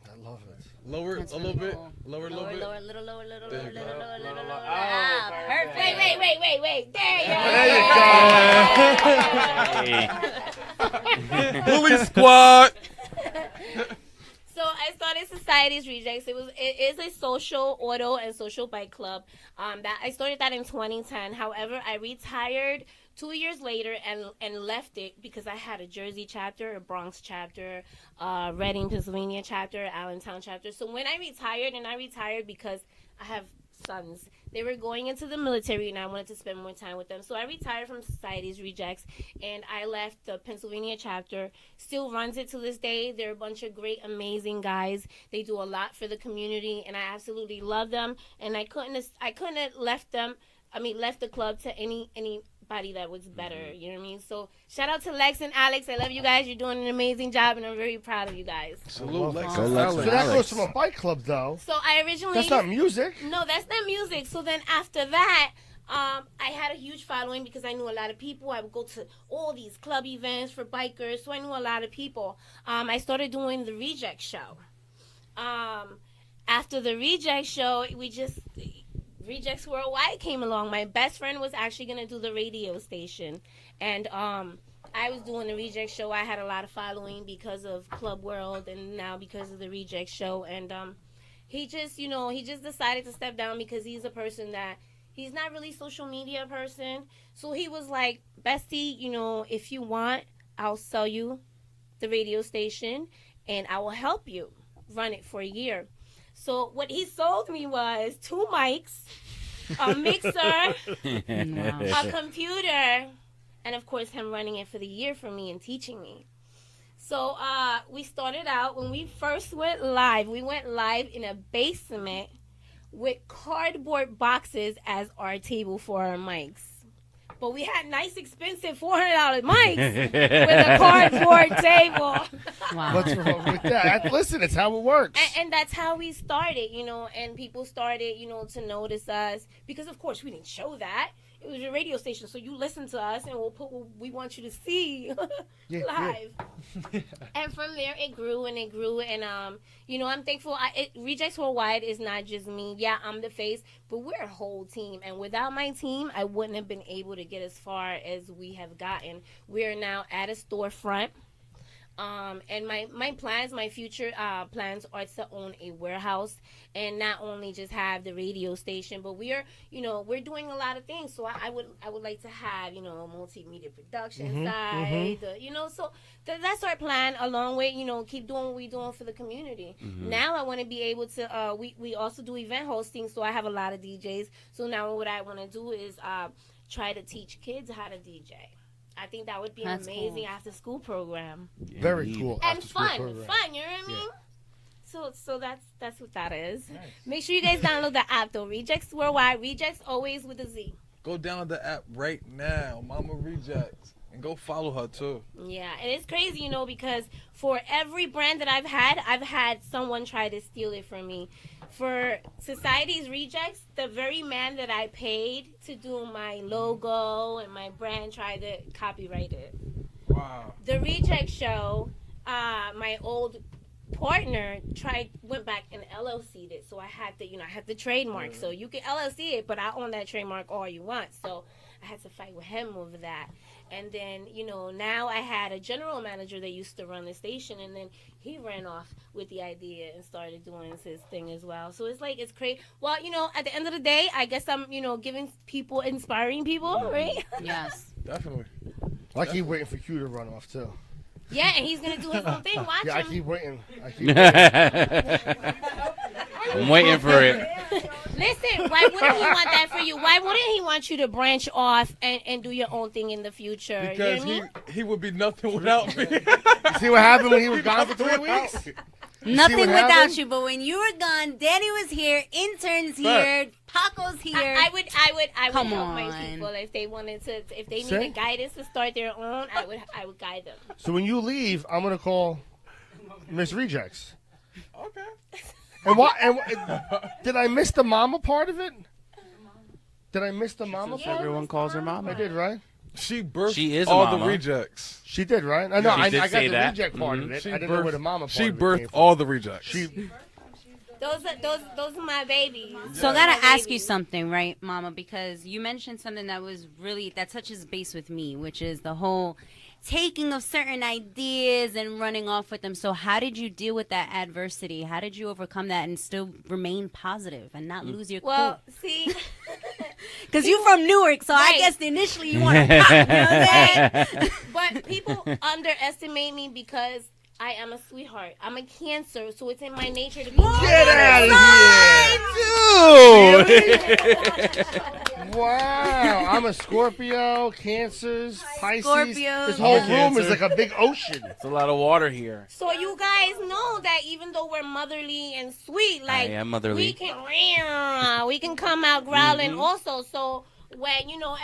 B: I love it.
A: Lower
D: That's
A: a little
D: pretty
A: bit.
D: cool.
A: Lower a little bit.
D: Lower, little, lower, little,
A: There
D: lower,
A: you
D: little,
A: go.
D: lower, little, lower.
A: Oh,
D: Ah, perfect.
I: Wait. There you go.
A: Bully squad.
I: So I started Society's Rejectz. It is a social auto and social bike club. That I started that in 2010. However, I retired 2 years later and left it because I had a Jersey chapter, a Bronx chapter, Reading, Pennsylvania chapter, Allentown chapter. So when I retired because I have sons. They were going into the military and I wanted to spend more time with them. So I retired from Society's Rejectz and I left the Pennsylvania chapter. Still runs it to this day. They're a bunch of great, amazing guys. They do a lot for the community and I absolutely love them. And I couldn't have left the club to anybody that was better. You know what I mean? So shout out to Lex and Alex. I love you guys. You're doing an amazing job and I'm very proud of you guys.
A: Salute, Lex.
G: Go Lex
B: So
G: and
B: that goes
G: Alex.
B: from a bike club, though.
I: So I originally
B: That's not music.
I: No, that's not music. So then after that, I had a huge following because I knew a lot of people. I would go to all these club events for bikers, so I knew a lot of people. I started doing the Rejectz show. After the Rejectz show, Rejectz Worldwide came along. My best friend was actually going to do the radio station. And I was doing the Rejectz show. I had a lot of following because of Club World and now because of the Rejectz show. And he just decided to step down because he's a person that he's not really social media person. So he was like, Bestie, if you want, I'll sell you the radio station and I will help you run it for a year. So what he sold me was 2 mics, a mixer, a computer, and of course him running it for the year for me and teaching me. So we started out, when we first went live in a basement with cardboard boxes as our table for our mics. But we had nice, expensive $400 mics with a cardboard table.
D: Wow.
B: What's wrong with that? Listen, it's how it works.
I: And that's how we started, and people started, to notice us. Because, of course, we didn't show that. It was a radio station, so you listen to us, and we'll put what we want you to see live. And from there, it grew, and I'm thankful. Rejectz Worldwide is not just me. Yeah, I'm the face, but we're a whole team. And without my team, I wouldn't have been able to get as far as we have gotten. We are now at a storefront. And my future plans are to own a warehouse and not only just have the radio station, but we're doing a lot of things. So I would like to have, a multimedia production side, so that's our plan, along with, keep doing what we're doing for the community. Now I want to be able to, we also do event hosting, so I have a lot of DJs. So now what I want to do is try to teach kids how to DJ. I think that would be an amazing after-school program.
B: Very cool.
I: And
B: after-school
I: fun,
B: program.
I: you know what I mean? So that's what that is. Nice. Make sure you guys download the app, though. Rejectz Worldwide. Rejectz always with a Z.
A: Go download the app right now, Mama Rejectz, and go follow her too.
I: Yeah, and it's crazy, because for every brand that I've had someone try to steal it from me. For Society's Rejectz, the very man that I paid to do my logo and my brand tried to copyright it.
A: Wow.
I: The Rejectz show, my old partner went back and LLC'd it, so I had the trademark. So you can LLC it, but I own that trademark all you want. So I had to fight with him over that. And then, now I had a general manager that used to run the station, and then he ran off with the idea and started doing his thing as well. So it's crazy. Well, at the end of the day, I guess I'm, inspiring people, right?
D: Yes.
A: Definitely.
B: I keep waiting for Q to run off, too.
I: Yeah, and he's going to do his own thing. Watch
B: Yeah, I
I: him.
B: keep waiting.
G: I'm waiting for it.
I: Listen, why wouldn't he want that for you? Why wouldn't he want you to branch off and do your own thing in the future?
A: Because
I: you know what I mean?
A: he would be nothing without me.
B: You see what happened when he was gone for 3 weeks?
D: Nothing
B: what
D: without
B: happened?
D: you, but when you were gone, Danny was here, interns here, Paco's here.
I: I would
D: Come
I: help my
D: on.
I: people if they wanted to. If they
B: See?
I: needed guidance to start their own, I would guide them.
B: So when you leave, I'm gonna call Miss Rejectz.
A: Okay.
B: And what? And did I miss the mama part of it? Did I miss the mama part?
G: Everyone calls her mama.
B: I did, right?
A: She birthed
G: She is a
A: all
G: mama.
A: the rejects.
B: She did, right? I know.
G: She
B: I
G: did
B: got
G: say
B: the
G: that.
B: reject part of
G: Mhm.
B: it.
A: She
B: I didn't know where the mama part
A: She
B: of it came
A: birthed
B: from.
A: all the rejects.
B: She.
I: Those are my babies.
D: So I
I: Those are
D: gotta
I: my
D: ask you
I: babies.
D: something, right, Mama? Because you mentioned something that touches base with me, which is the whole taking of certain ideas and running off with them. So how did you deal with that adversity? How did you overcome that and still remain positive and not lose your
I: Well,
D: cool?
I: see,
D: Because you from Newark, so I
I: Right.
D: guess initially you want to pop, you know what I'm saying?
I: but people underestimate me because I am a sweetheart. I'm a Cancer, so it's in my nature to be.
B: Get out of here! Wow, I'm a Scorpio, Cancers, Pisces.
D: Scorpio.
B: This whole
A: I'm a
B: room is
A: Cancer.
B: like a big ocean.
G: It's a lot of water here.
I: So you guys know that even though we're motherly and sweet, like
G: am motherly.
I: we can come out growling also. So when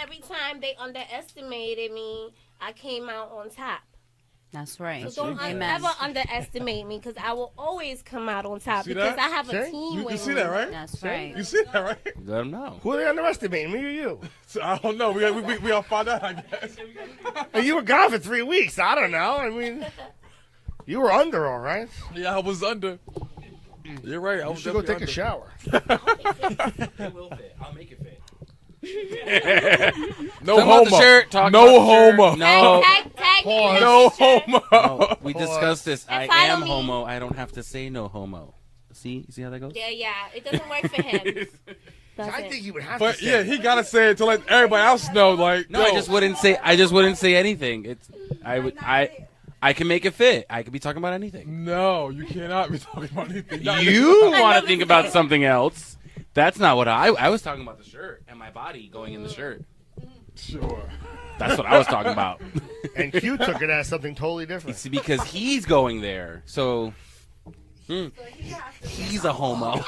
I: every time they underestimated me, I came out on top.
D: That's right.
I: So don't
D: Amen.
I: ever underestimate me because I will always come out on top
A: See
I: because
A: that?
I: I have a
B: See?
I: team
A: You
I: with
A: can see
I: me.
A: that, right?
D: That's right.
A: You see that, right?
G: Let them know.
B: Who are they underestimating, me or you?
A: So, I don't know. We all find out, I guess.
B: And you were gone for 3 weeks. I don't know. I mean, you were under, all right.
A: Yeah, I was under. You're right. I
B: You
A: was
B: should go take
A: definitely
B: a shower.
G: It will fit. I'll make it fit.
A: No
G: Talk about the
A: homo.
G: shirt, talk
A: No
G: about the shirt.
A: homo.
G: No.
I: Tag me in
A: No
I: the picture.
A: homo.
G: No, we
B: Pause.
G: discussed this. I
I: And follow
G: am
I: me.
G: homo. I don't have to say no homo. See? You see how that goes?
I: Yeah, it doesn't work for him.
B: I think you would have
A: But
B: to
A: yeah,
B: say
A: he gotta say it to let everybody else know. Like,
G: No, I just wouldn't say anything. I can make it fit. I could be talking about anything.
A: No, you cannot be talking about anything. Not
G: You
I: I
G: want
I: love
G: to think
I: his
G: about
I: face.
G: something else. That's not what I was talking about the shirt and my body going in the shirt.
A: sure.
G: That's what I was talking about.
B: And Q took it as something totally different.
G: It's because he's going there. So he's a homo.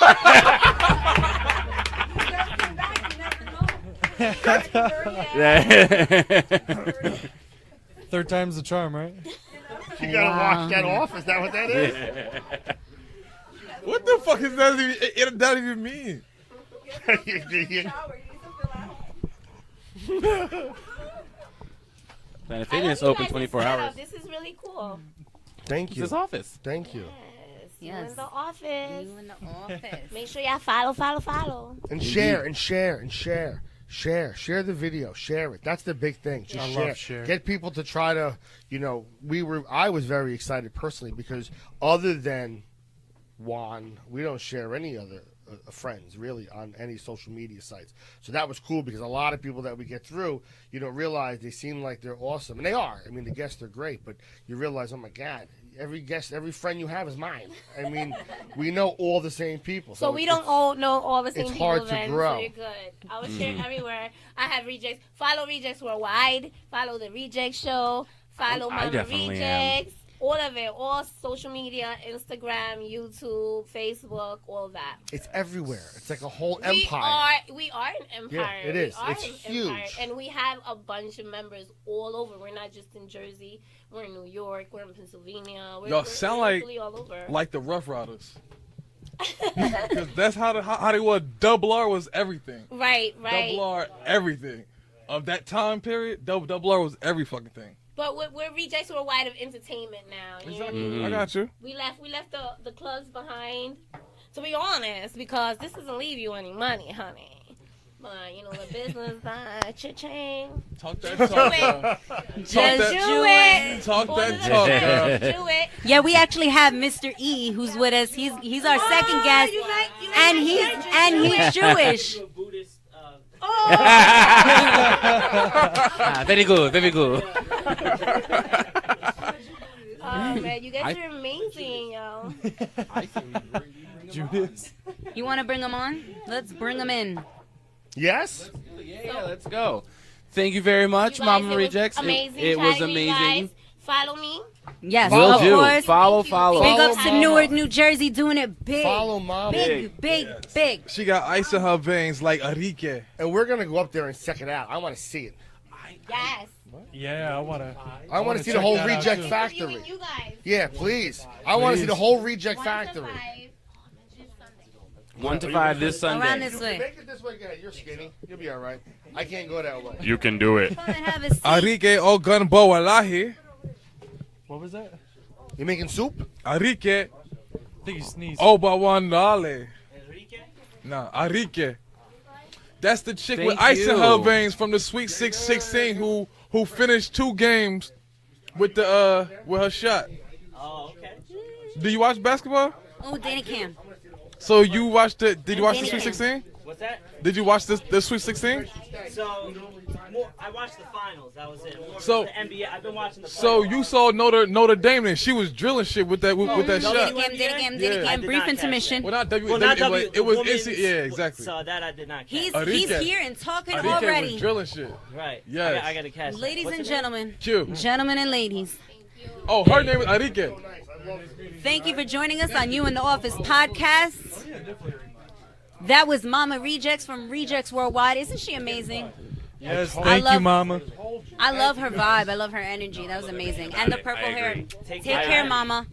E: Third time's the charm, right?
B: You gotta wash that off. Is that what that is?
A: What the fuck is that even? It doesn't even mean.
G: Planet
I: I
G: Fitness
I: love you
G: open
I: guys'
G: 24
I: setup.
G: hours.
I: This is really cool.
B: Thank
G: It's
B: you.
G: his office.
B: Thank you.
I: Yes.
D: Yes.
I: In the office.
D: You in the office.
I: Make sure y'all follow.
B: And share and share and share. Share the video. Share it. That's the big thing. Just
E: I
B: share.
E: love share.
B: Get people to try to, I was very excited personally because other than Juan, we don't share any other friends really on any social media sites. So that was cool because a lot of people that we get through, you don't realize they seem like they're awesome. And they are. I mean, the guests are great, but you realize, oh my God, every guest, every friend you have is mine. I mean, we know all the same people.
I: So we don't all know all the same
B: it's
I: people
B: hard to
I: then,
B: grow.
I: so you're good. I will share everywhere. I have Rejectz. Follow Rejectz Worldwide. Follow the Rejectz Show. Follow
G: I
I: Mama
G: definitely am.
I: Rejectz. All of it. All social media, Instagram, YouTube, Facebook, all that.
B: It's everywhere. It's like a whole empire.
I: We are an empire.
B: Yeah, it is.
I: We are
B: It's
I: an
B: huge.
I: empire. And we have a bunch of members all over. We're not just in Jersey. We're in New York. We're in Pennsylvania.
A: Y'all sound
I: we're
A: like
I: literally all over.
A: Like the Rough Riders. Because that's how they were. Double R was everything.
I: Right.
A: Double R, everything. Of that time period, Double R was every fucking thing.
I: But we're Rejectz Worldwide of entertainment now. You know what I mean?
A: I got you.
I: We left the clubs behind. To be honest, because this doesn't leave you any money, honey. But the business, cha-ching.
A: Talk that
I: Do
A: talk,
I: it.
A: girl.
I: Just
A: Talk that-
I: do it.
A: Talk
I: For
A: that
I: the
A: talk,
I: love.
A: girl.
I: Do it.
D: Yeah, we actually have Mr. E, who's with us. He's our second guest, and he's Jewish.
G: Very good, very good.
I: Oh man, you guys are amazing, yo.
E: Judas.
D: You want to bring them on? Let's bring them in.
B: Yes?
G: Yeah, let's go. Thank you very much,
I: You guys,
G: Mama
I: it was
G: Rejectz.
I: amazing.
G: It was
I: chatting with you
G: amazing.
I: guys. Follow me.
D: Yes,
G: Will
D: of
G: do.
D: course.
G: Follow.
D: Big ups to
B: Mama.
D: Newark, New Jersey, doing it big.
B: Follow Mama.
D: Big.
A: She got ice in her veins like Enrique.
B: And we're going to go up there and check it out. I want to see it.
I: Yes.
E: Yeah, I want to.
B: I want to see the whole Reject
I: Interviewing
B: Factory.
I: you guys.
B: Yeah, please. I want to see the whole Reject
I: 1 to
B: Factory.
I: 5 this Sunday.
G: 1 to 5 this Sunday.
D: Around this way.
B: Make it this way, guys. You're skinny. You'll be all right. I can't go that way.
F: You can do it.
D: Come and have a seat.
A: Enrique Ogunbo Walahi.
E: What was that?
B: You making soup?
A: Enrique
E: I think you sneezed.
A: Obawanale. Nah, Enrique. That's the chick with
G: Thank
A: ice in
G: you.
A: her veins from the Sweet 16 who finished 2 games with the with her shot.
J: Oh, okay.
A: Do you watch basketball?
D: Oh, Danny Cam.
A: So you watched it? Did you watch the
D: Danny
A: Sweet
D: Cam.
A: 16?
J: What's that?
A: Did you watch the Sweet 16?
J: So, I watched the finals. That was it. More
A: So-
J: the NBA. I've been watching the.
A: So
J: playoffs.
A: you saw Notre Dame then? She was drilling shit with that
J: Oh,
A: that
J: no,
A: shot.
J: you-
D: Danny
A: Yeah.
D: Cam.
J: did
D: Brief
J: not catch
D: intermission.
A: Well, not W.
J: Well, not
A: W-
J: W.
A: it was
J: women's-
A: NC. Yeah, exactly.
J: So that I did not catch.
D: He's
A: Enrique.
D: here and talking
A: Enrique
D: already.
A: was drilling shit.
J: right.
A: Yes.
J: I got to catch. that.
D: Ladies
J: What's
D: and
J: her name?
D: gentlemen,
A: Q.
D: gentlemen and ladies,
A: Oh, her name is Enrique.
D: thank you for joining us on You in the Office podcast. That was Mama Rejectz from Rejectz Worldwide. Isn't she amazing?
E: Yes,
D: I
E: thank you,
D: love-
E: Mama.
D: I love her vibe. I love her energy. That was amazing. And the purple hair. Take care, Mama.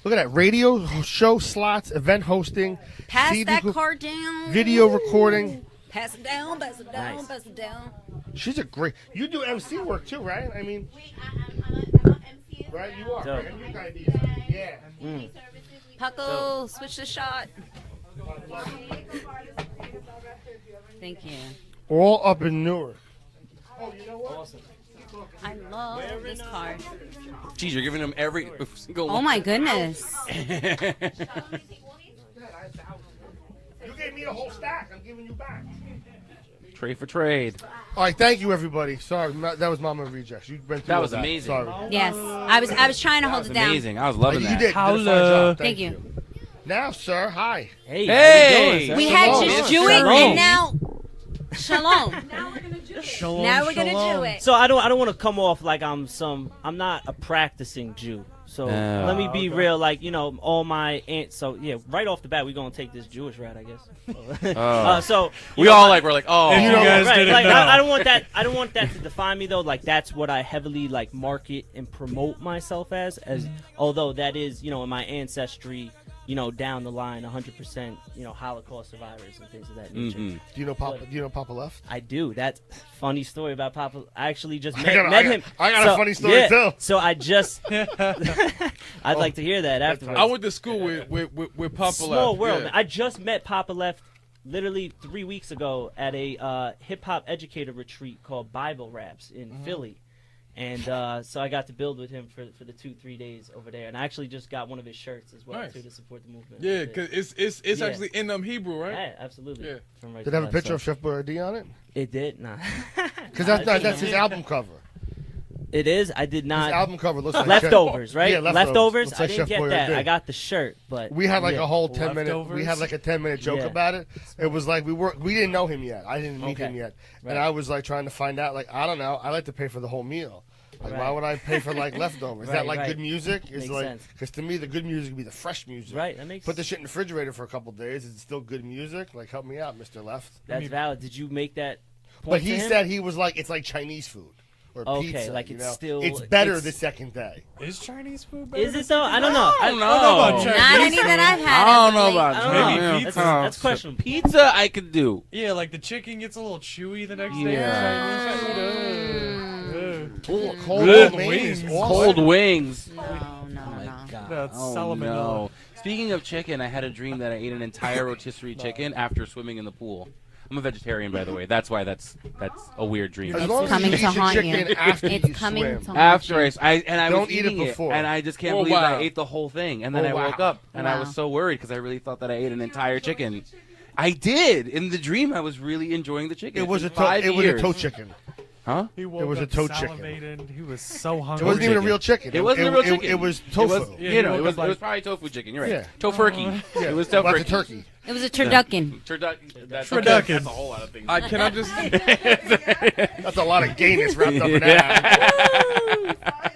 B: Look at that. Radio show slots, event hosting,
D: Pass
B: CD
D: that
B: co-
D: card down.
B: video recording.
D: Pass it down, pass it down,
J: Nice.
D: pass it down.
B: She's a great. You do MC work too, right? I mean,
I: Wait, I'm on MC.
B: right? You are.
J: Dope.
B: Right? You got ideas. Yeah.
D: Paco, switch the shot. Thank you.
B: All up in Newark.
D: I love this card.
G: Jeez, you're giving them every single
D: Oh
G: one.
D: my goodness.
B: You gave me a whole stack. I'm giving you back.
G: Trade for trade.
B: All right, thank you, everybody. Sorry, that was Mama Rejectz. You went through
G: That
B: all
G: was amazing.
B: Sorry.
D: Yes, I was trying to hold
G: It's
D: it down.
G: amazing. I was loving
B: You
G: that.
B: did. You did a fine
E: Holla.
B: job.
D: Thank you.
B: Now, sir, hi.
J: Hey.
G: Hey.
J: How you doing, sir?
D: We had
B: Shalom.
D: just Jew it,
J: Shalom.
D: and now Shalom.
E: Shalom,
D: Now we're gonna
E: shalom.
D: do it.
J: So I don't want to come off like I'm not a practicing Jew. So let me be real, like, you know, all my aunts. So yeah, right off the bat, we're gonna take this Jewish route, I guess. So
G: We all were like, oh.
E: If you guys
J: right,
E: didn't
J: like,
E: know.
J: I don't want that. I don't want that to define me though. Like that's what I heavily like market and promote myself as. Although that is, you know, in my ancestry, you know, down the line, 100%, you know, Holocaust survivors and things of that nature.
G: Mhm.
B: Do you know Papa? Do you know Papa left?
J: I do. That's funny story about Papa. I actually just
B: I
J: met,
B: got-
J: met
B: I got-
J: him.
B: I got a funny story,
J: yeah,
B: too.
J: So I just, I'd like to hear that afterwards.
A: I went to school with Papa.
J: Small
A: Left.
J: world.
A: Yeah.
J: Man. I just met Papa Left literally 3 weeks ago at a hip hop educator retreat called Bible Raps in Philly. And so I got to build with him for the 2-3 days over there. And I actually just got one of his shirts as well
A: Nice.
J: too to support the movement.
A: Yeah, because it's
J: Yeah.
A: actually in Hebrew, right?
J: Yeah, absolutely.
A: Yeah.
J: From right
B: Did it
J: to
B: have a
J: left,
B: picture
J: so-
B: of Chef Boyardee on it?
J: It did not.
B: Because that's his album cover.
J: It is. I did
B: His
J: not.
B: album cover looks like
J: Leftovers, right?
B: Yeah,
J: leftovers.
B: Looks
J: I
B: like
J: didn't
B: Chef
J: get that.
B: Boyardee.
J: I got the shirt, but
B: We had like
J: yeah.
B: a whole 10-minute. We had
E: Leftovers?
B: like a 10-minute joke
J: Yeah.
B: about it. It was like we didn't know him yet. I didn't meet
J: Okay.
B: him yet,
J: Right.
B: and I was like trying to find out. Like I don't know. I like to pay for the whole meal. Like why
J: Right.
B: would I pay for like leftovers? Is that
J: Right,
B: like
J: right.
B: good music? Is
J: Makes
B: like
J: sense.
B: because to me the good music would be the fresh music.
J: Right, that makes
B: Put the shit in the refrigerator for a couple days. Is it still good music? Like help me out, Mr. Left.
J: That's valid. Did you make that point
B: But he
J: to him?
B: said he was like it's like Chinese food or
J: Okay,
B: pizza.
J: like
B: you
J: it's
B: know?
J: still-
B: it's better
J: it's-
B: the second day.
E: Is Chinese food better?
J: Is it though? I don't know.
G: I don't know.
E: about Chinese
D: Not any that I've had.
G: I don't
D: as
G: know
D: of late.
G: about
J: I don't know.
E: Maybe
J: That's,
E: pizza.
J: that's questionable.
G: Pizza I could do.
E: Yeah, like the chicken gets a little chewy the next day.
G: Yeah.
E: Chinese food.
B: Cold
E: Ugh.
B: wings.
E: Wings.
G: Cold wings.
D: No.
E: That's
G: Oh,
E: salmonella.
G: no. Speaking of chicken, I had a dream that I ate an entire rotisserie chicken after swimming in the pool. I'm a vegetarian, by the way. That's why that's a weird dream.
B: As long as
D: coming
B: you
D: to
B: eat your
D: haunt you.
B: chicken after
D: It's
B: you
D: coming
B: swim.
D: to haunt
G: After
D: you.
G: I was
B: Don't eat it
G: eating
B: before.
G: and I just can't
A: Oh,
G: believe
A: wow.
G: I ate the whole thing. And then
B: Oh,
G: I woke
B: wow.
G: up and I was
D: Wow.
G: so worried because I really thought that I ate an entire chicken. I did. In the dream, I was really enjoying the chicken.
B: It was
G: It's
B: a
G: been 5
B: it was a
G: years.
B: toe chicken.
G: Huh?
E: He woke
B: It was a
E: up
B: toad chicken.
E: salivating. He was so
B: It
E: hungry.
B: wasn't even a real chicken.
G: It wasn't a real chicken.
B: It was tofu.
G: It was probably tofu chicken. You're right.
B: Yeah.
G: Tofurkey.
B: Yeah.
G: It was
B: Well, that's
G: tofurkey.
B: a turkey.
D: It was a turducken.
G: That's
E: Turducken.
G: That's a whole lot of things.
A: Can I just?
B: That's a lot of gayness wrapped up in that.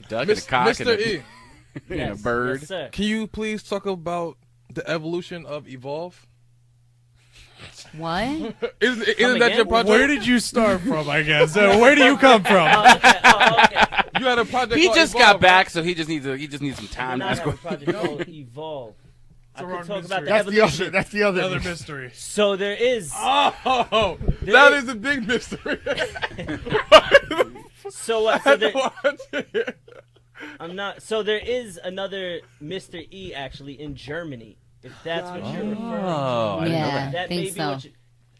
G: Duck and a cock
A: Mr.
G: and a,
A: E,
G: and a
J: Yes,
G: bird.
J: yes, sir.
A: can you please talk about the evolution of Evolve?
D: What?
A: Isn't
J: Come
A: that your
J: again?
A: project?
E: Where did you start from? I guess. Where do you come from?
J: Okay.
A: You had a project.
G: He
A: called
G: just
A: Evolve,
G: got back, so he just needs some
J: I
G: time.
J: do not
G: That's
J: have a
G: what-
J: project called Evolve. I
E: wrong
J: could talk
E: mystery.
J: about the
B: That's the
J: evolution.
B: other. That's the other.
E: Another mystery.
J: So there is.
A: Oh,
J: There
A: that
J: is-
A: is a big mystery.
J: So what? So there, I'm not. So there is another Mr. E actually in Germany. If that's what you're referring to.
G: Oh, I didn't know
D: Yeah.
G: that.
J: That
D: think
J: may be
D: so.
J: what you.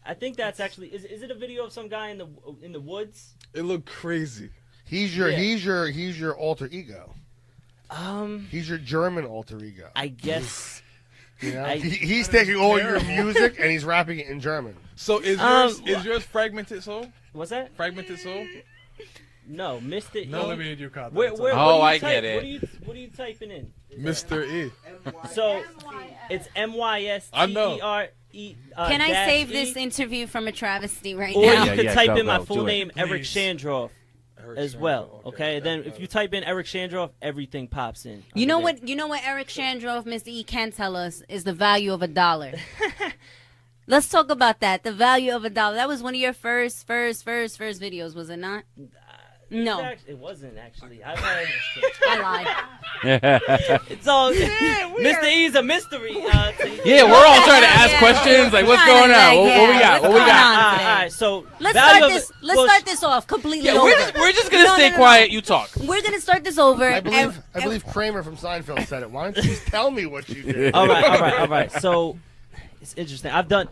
J: I think that's actually. Is it a video of some guy in the woods?
A: It looked crazy.
B: He's your
J: Yeah.
B: he's your alter ego.
J: Um,
B: He's your German alter ego.
J: I guess.
B: You know?
J: I-
B: He's taking all your music and he's rapping it in German.
A: So is yours fragmented soul?
J: What's that?
A: Fragmented soul?
J: No, Mr. E.
E: No, let me you caught that.
J: Where,
E: It's
J: where,
G: Oh,
J: what do you
G: I get it.
J: What are you typing in?
A: Mr. E.
J: So it's MYSTERE.
A: I know.
D: Can I
J: dash
D: save
J: E,
D: this interview from a travesty right
J: Or
D: now?
J: you could
G: Yeah,
J: type
G: go,
J: in my
G: go,
J: full
G: do it.
J: name, Eric
E: Please.
J: Chandroff, as well. Okay, then if you type in Eric Chandroff, everything pops in.
D: You know
J: under
D: what? You know what Eric Chandroff, Mr. E, can tell us is the value of $1. Let's talk about that. The value of $1. That was one of your first videos, was it not?
J: there.
D: No,
J: It wasn't actually. I've had.
D: I lied.
J: It's all. Mr. E's a mystery.
G: Yeah, we're all trying to ask
D: Yeah.
G: questions. Like, what's
D: Kinda
G: going on?
D: like,
G: What we
D: yeah,
G: got?
D: what's
G: What we
D: going
G: got?
D: on?
J: All right, so
D: Let's
J: value
D: start
J: of
D: this.
J: it-
D: Let's
J: well,
D: start this off completely
G: Yeah,
D: over.
G: we're just gonna
D: No,
G: stay
D: no.
G: quiet. You talk.
D: We're gonna start this over.
B: I believe Kramer from Seinfeld said it. Why don't you just tell me what you did?
J: all right. So it's interesting. I've done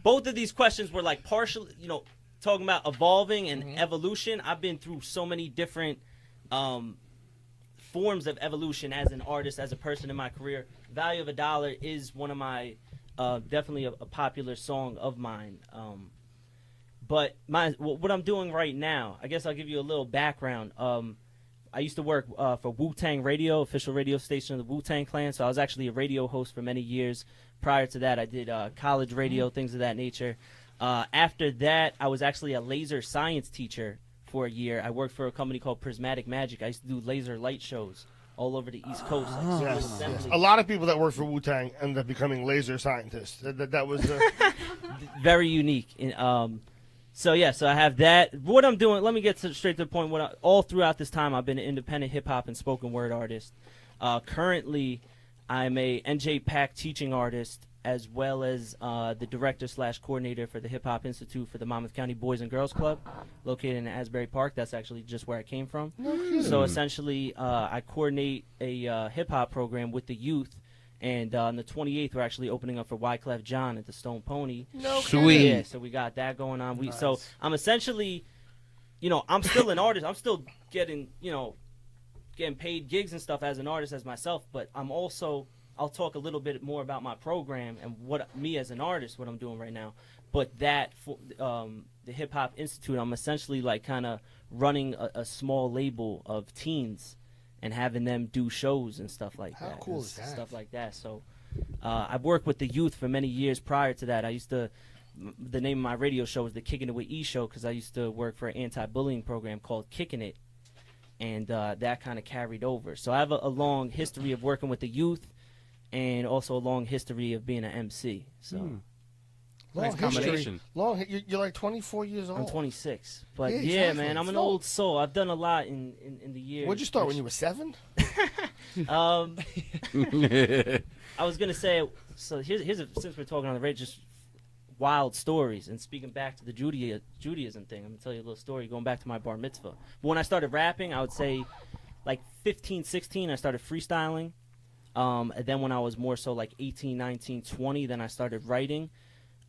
J: both of these questions were like partial, talking about evolving and evolution. I've been through so many different forms of evolution as an artist, as a person in my career. Value of $1 is one of my definitely a popular song of mine. But what I'm doing right now, I guess I'll give you a little background. I used to work for Wu-Tang Radio, official radio station of the Wu-Tang Clan. So I was actually a radio host for many years. Prior to that, I did college radio, things of that nature. After that, I was actually a laser science teacher for a year. I worked for a company called Prismatic Magic. I used to do laser light shows all over the East Coast. Like Super
B: Yes,
J: Assembly.
B: yes. A lot of people that work for Wu-Tang end up becoming laser scientists. That was
J: Very unique. So I have that. What I'm doing, let me get straight to the point. All throughout this time, I've been an independent hip hop and spoken word artist. Currently, I'm a NJ Pack teaching artist, as well as the director/coordinator for the Hip Hop Institute for the Monmouth County Boys and Girls Club, located in Asbury Park. That's actually just where I came from. So essentially, I coordinate a hip hop program with the youth. And on the 28th, we're actually opening up for Wyclef Jean at the Stone Pony.
G: Sweet.
J: Yeah, so we got that going on. So I'm essentially, I'm still an artist. I'm still getting paid gigs and stuff as an artist as myself. But I'm also, I'll talk a little bit more about my program and what me as an artist, what I'm doing right now. But that for the Hip Hop Institute, I'm essentially like kind of running a small label of teens and having them do shows and stuff like that.
B: How cool is that?
J: Stuff like that. So I've worked with the youth for many years prior to that. The name of my radio show was the Kicking It With E show because I used to work for an anti-bullying program called Kicking It. And that kind of carried over. So I have a long history of working with the youth and also a long history of being an MC. So
B: long
G: Nice combination.
B: You're like 24 years old.
J: I'm 26. But
B: Yeah,
J: yeah,
B: exactly.
J: man, I'm an
B: So-
J: old soul. I've done a lot in the years.
B: Where'd you start, when you were 7?
J: I was gonna say, so since we're talking on the radio, just wild stories. And speaking back to the Judaism thing, I'm gonna tell you a little story going back to my bar mitzvah. But when I started rapping, I would say like 15, 16, I started freestyling. And then when I was more so like 18, 19, 20, then I started writing.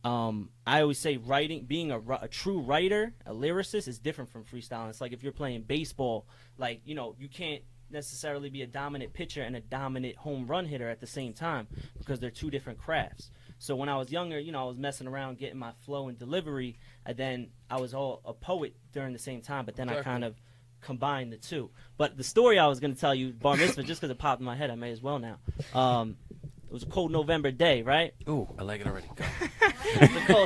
J: I always say writing, being a true writer, a lyricist, is different from freestyling. It's like if you're playing baseball, like, you can't necessarily be a dominant pitcher and a dominant home run hitter at the same time because they're two different crafts. So when I was younger, I was messing around getting my flow and delivery, and then I was all a poet during the same time, but then I kind of combined the two. But the story I was going to tell you, bar mitzvah, just because it popped in my head, I may as well now. It was a cold November day, right?
G: Ooh, I like it already. Go.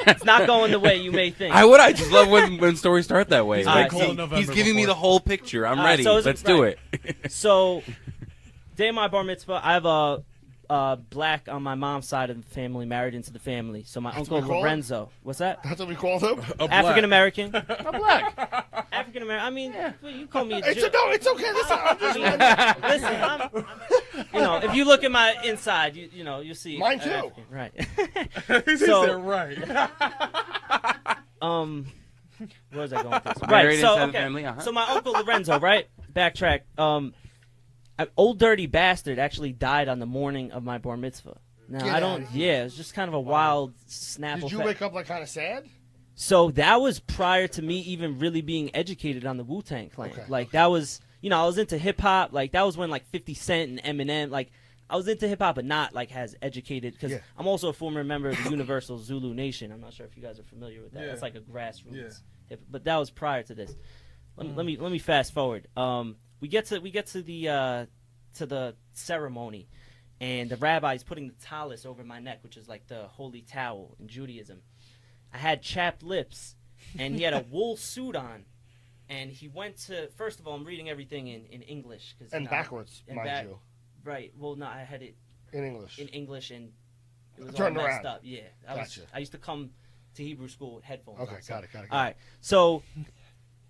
J: It's not going the way you may think.
G: I just love when stories start that way.
J: Right,
G: He's giving me the whole picture. I'm ready.
J: So
G: Let's do it.
J: So, day of my bar mitzvah, I have a black on my mom's side of the family, married into the family. So my uncle Lorenzo. What's that?
B: That's what we call him?
J: African American.
B: A black.
J: African American. I mean, well, you call me a
B: Jew. No, it's okay. Listen,
J: I'm if you look at my inside, you'll see.
B: Mine too.
J: African, right.
A: He said right.
J: Where was I going with this?
G: Married
J: Right. So
G: inside the family,
J: So my uncle Lorenzo, right? Backtrack. An old dirty bastard actually died on the morning of my bar mitzvah. Now
B: Get
J: I
B: outta
J: don't.
B: here.
J: Yeah, it was just kind of a wild snap.
B: Did you wake up like kind of sad?
J: So that was prior to me even really being educated on the Wu-Tang Clan.
B: Okay.
J: Like that was, I was into hip hop. Like that was when like 50 Cent and Eminem. Like I was into hip hop, but not like as educated because I'm also a former member of the Universal Zulu Nation. I'm not sure if you guys are familiar with that. It's like a grassroots hip. But that was prior to this. Let me fast forward. We get to the ceremony, and the rabbi is putting the tallis over my neck, which is like the holy towel in Judaism. I had chapped lips, and he had a wool suit on, and he went to. First of all, I'm reading everything in English
B: and backwards, mind you.
J: Right. Well, no, I had it
B: in English.
J: In English, and it was
B: turned
J: all messed
B: around.
J: up. Yeah,
B: Gotcha.
J: I used to come to Hebrew school with headphones.
B: Okay,
J: on,
B: got it.
J: All right, so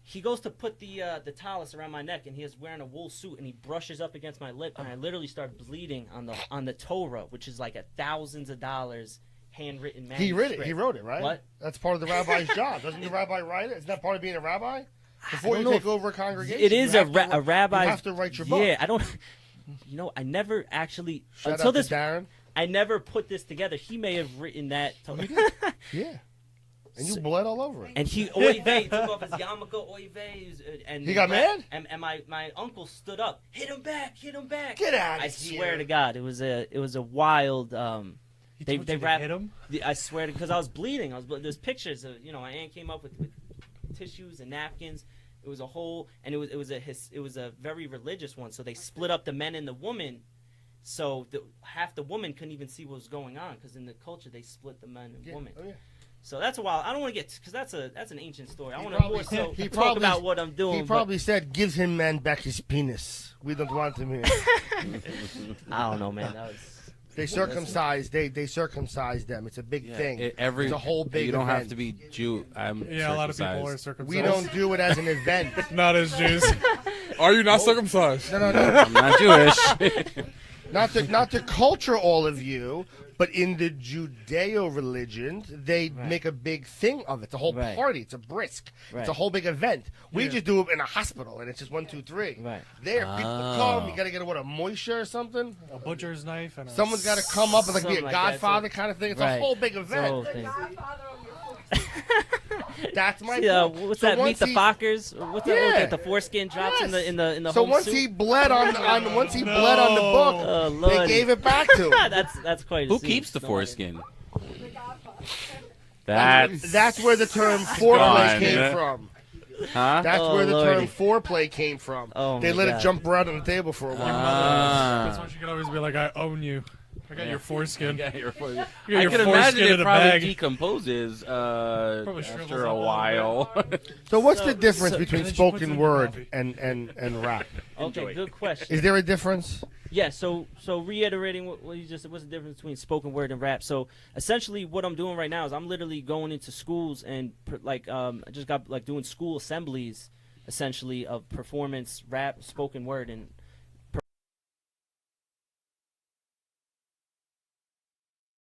J: he goes to put the tallis around my neck, and he is wearing a wool suit, and he brushes up against my lip, and I literally start bleeding on the Torah, which is like thousands of dollars handwritten manuscript.
B: He wrote it, right?
J: What?
B: That's part of the rabbi's job. Doesn't the rabbi write it? Isn't that part of being a rabbi? Before you
J: know
B: take
J: if-
B: over a congregation,
J: It is
B: you
J: a rabbi.
B: You have to write your book.
J: Yeah, I don't. I never actually
B: Shout
J: until
B: out to
J: this.
B: Darren.
J: I never put this together. He may have written that.
B: Yeah. And you bled all over it.
J: And he oy vey, took off his yarmulke, oy vey, and
B: He got mad?
J: And my uncle stood up, hit him back.
B: Get out of
J: I
B: here.
J: swear to God, it was a wild. They wrapped
E: hit him.
J: I swear to, because I was bleeding. There's pictures of my aunt came up with tissues and napkins. It was a whole, and it was a very religious one. So they split up the men and the woman. So half the woman couldn't even see what was going on because in the culture they split the men and women.
B: Oh, yeah.
J: So that's a while. I don't want to get because that's an ancient story. I want to more so talk about what I'm doing.
B: He probably said, "Give him man back his penis. We don't want him here."
J: I don't know, man. That was.
B: They circumcise. They circumcise them. It's a big thing. It's a whole big.
G: You don't
B: event.
G: have to be Jew. I'm
E: Yeah, a lot of people are circumcised.
B: We don't do it as an event.
E: Not as Jews.
A: Are you not circumcised?
B: No.
G: I'm not Jewish.
B: not to culture all of you, but in the Judeo religion, they make a big thing of it. It's a whole party. It's a brisk. It's a whole big event. We just do it in a hospital, and it's just 1, 2, 3.
J: Right.
B: There, people come. You got to get a moisture or something.
E: A butcher's knife. And
B: Someone's got to come up and like be a
J: Something like
B: Godfather
J: that,
B: kind of thing. It's
J: right.
B: a whole big
J: It's a
B: event.
J: whole thing.
B: That's my
J: point.
B: So
J: What's that? Meet
B: once
J: the
B: he-
J: Fockers? What's that?
B: Yeah.
J: That the foreskin drops in the
B: So
J: whole
B: once
J: suit?
B: he bled on once he bled on the book,
J: Oh,
B: they
J: Lordy.
B: gave it back to him.
J: that's quite.
G: Who
J: a scene.
G: keeps the
J: No,
G: foreskin?
B: That's where the term foreplay
G: gone.
B: came from.
G: Huh?
B: That's
J: Oh,
B: where the
J: Lordy.
B: term foreplay came from.
J: Oh,
B: they
J: my
B: let
J: God.
B: it jump around on the table for a while.
E: That's why she can always be like, "I own you. I got your foreskin.
G: I
E: your
G: can
E: foreskin
G: imagine
E: in
G: it
E: a
G: probably
E: bag."
G: decomposes
E: shrivels
G: after
E: up
G: a
E: a little
G: while.
B: So what's the difference between
E: and then she puts it in
B: spoken
E: the
B: word
E: coffee.
B: and rap?
J: Okay, good question.
B: Is there a difference?
J: Yeah, so reiterating what you just said, what's the difference between spoken word and rap? So essentially, what I'm doing right now is I'm literally going into schools and I just got like doing school assemblies, essentially of performance, rap, spoken word, and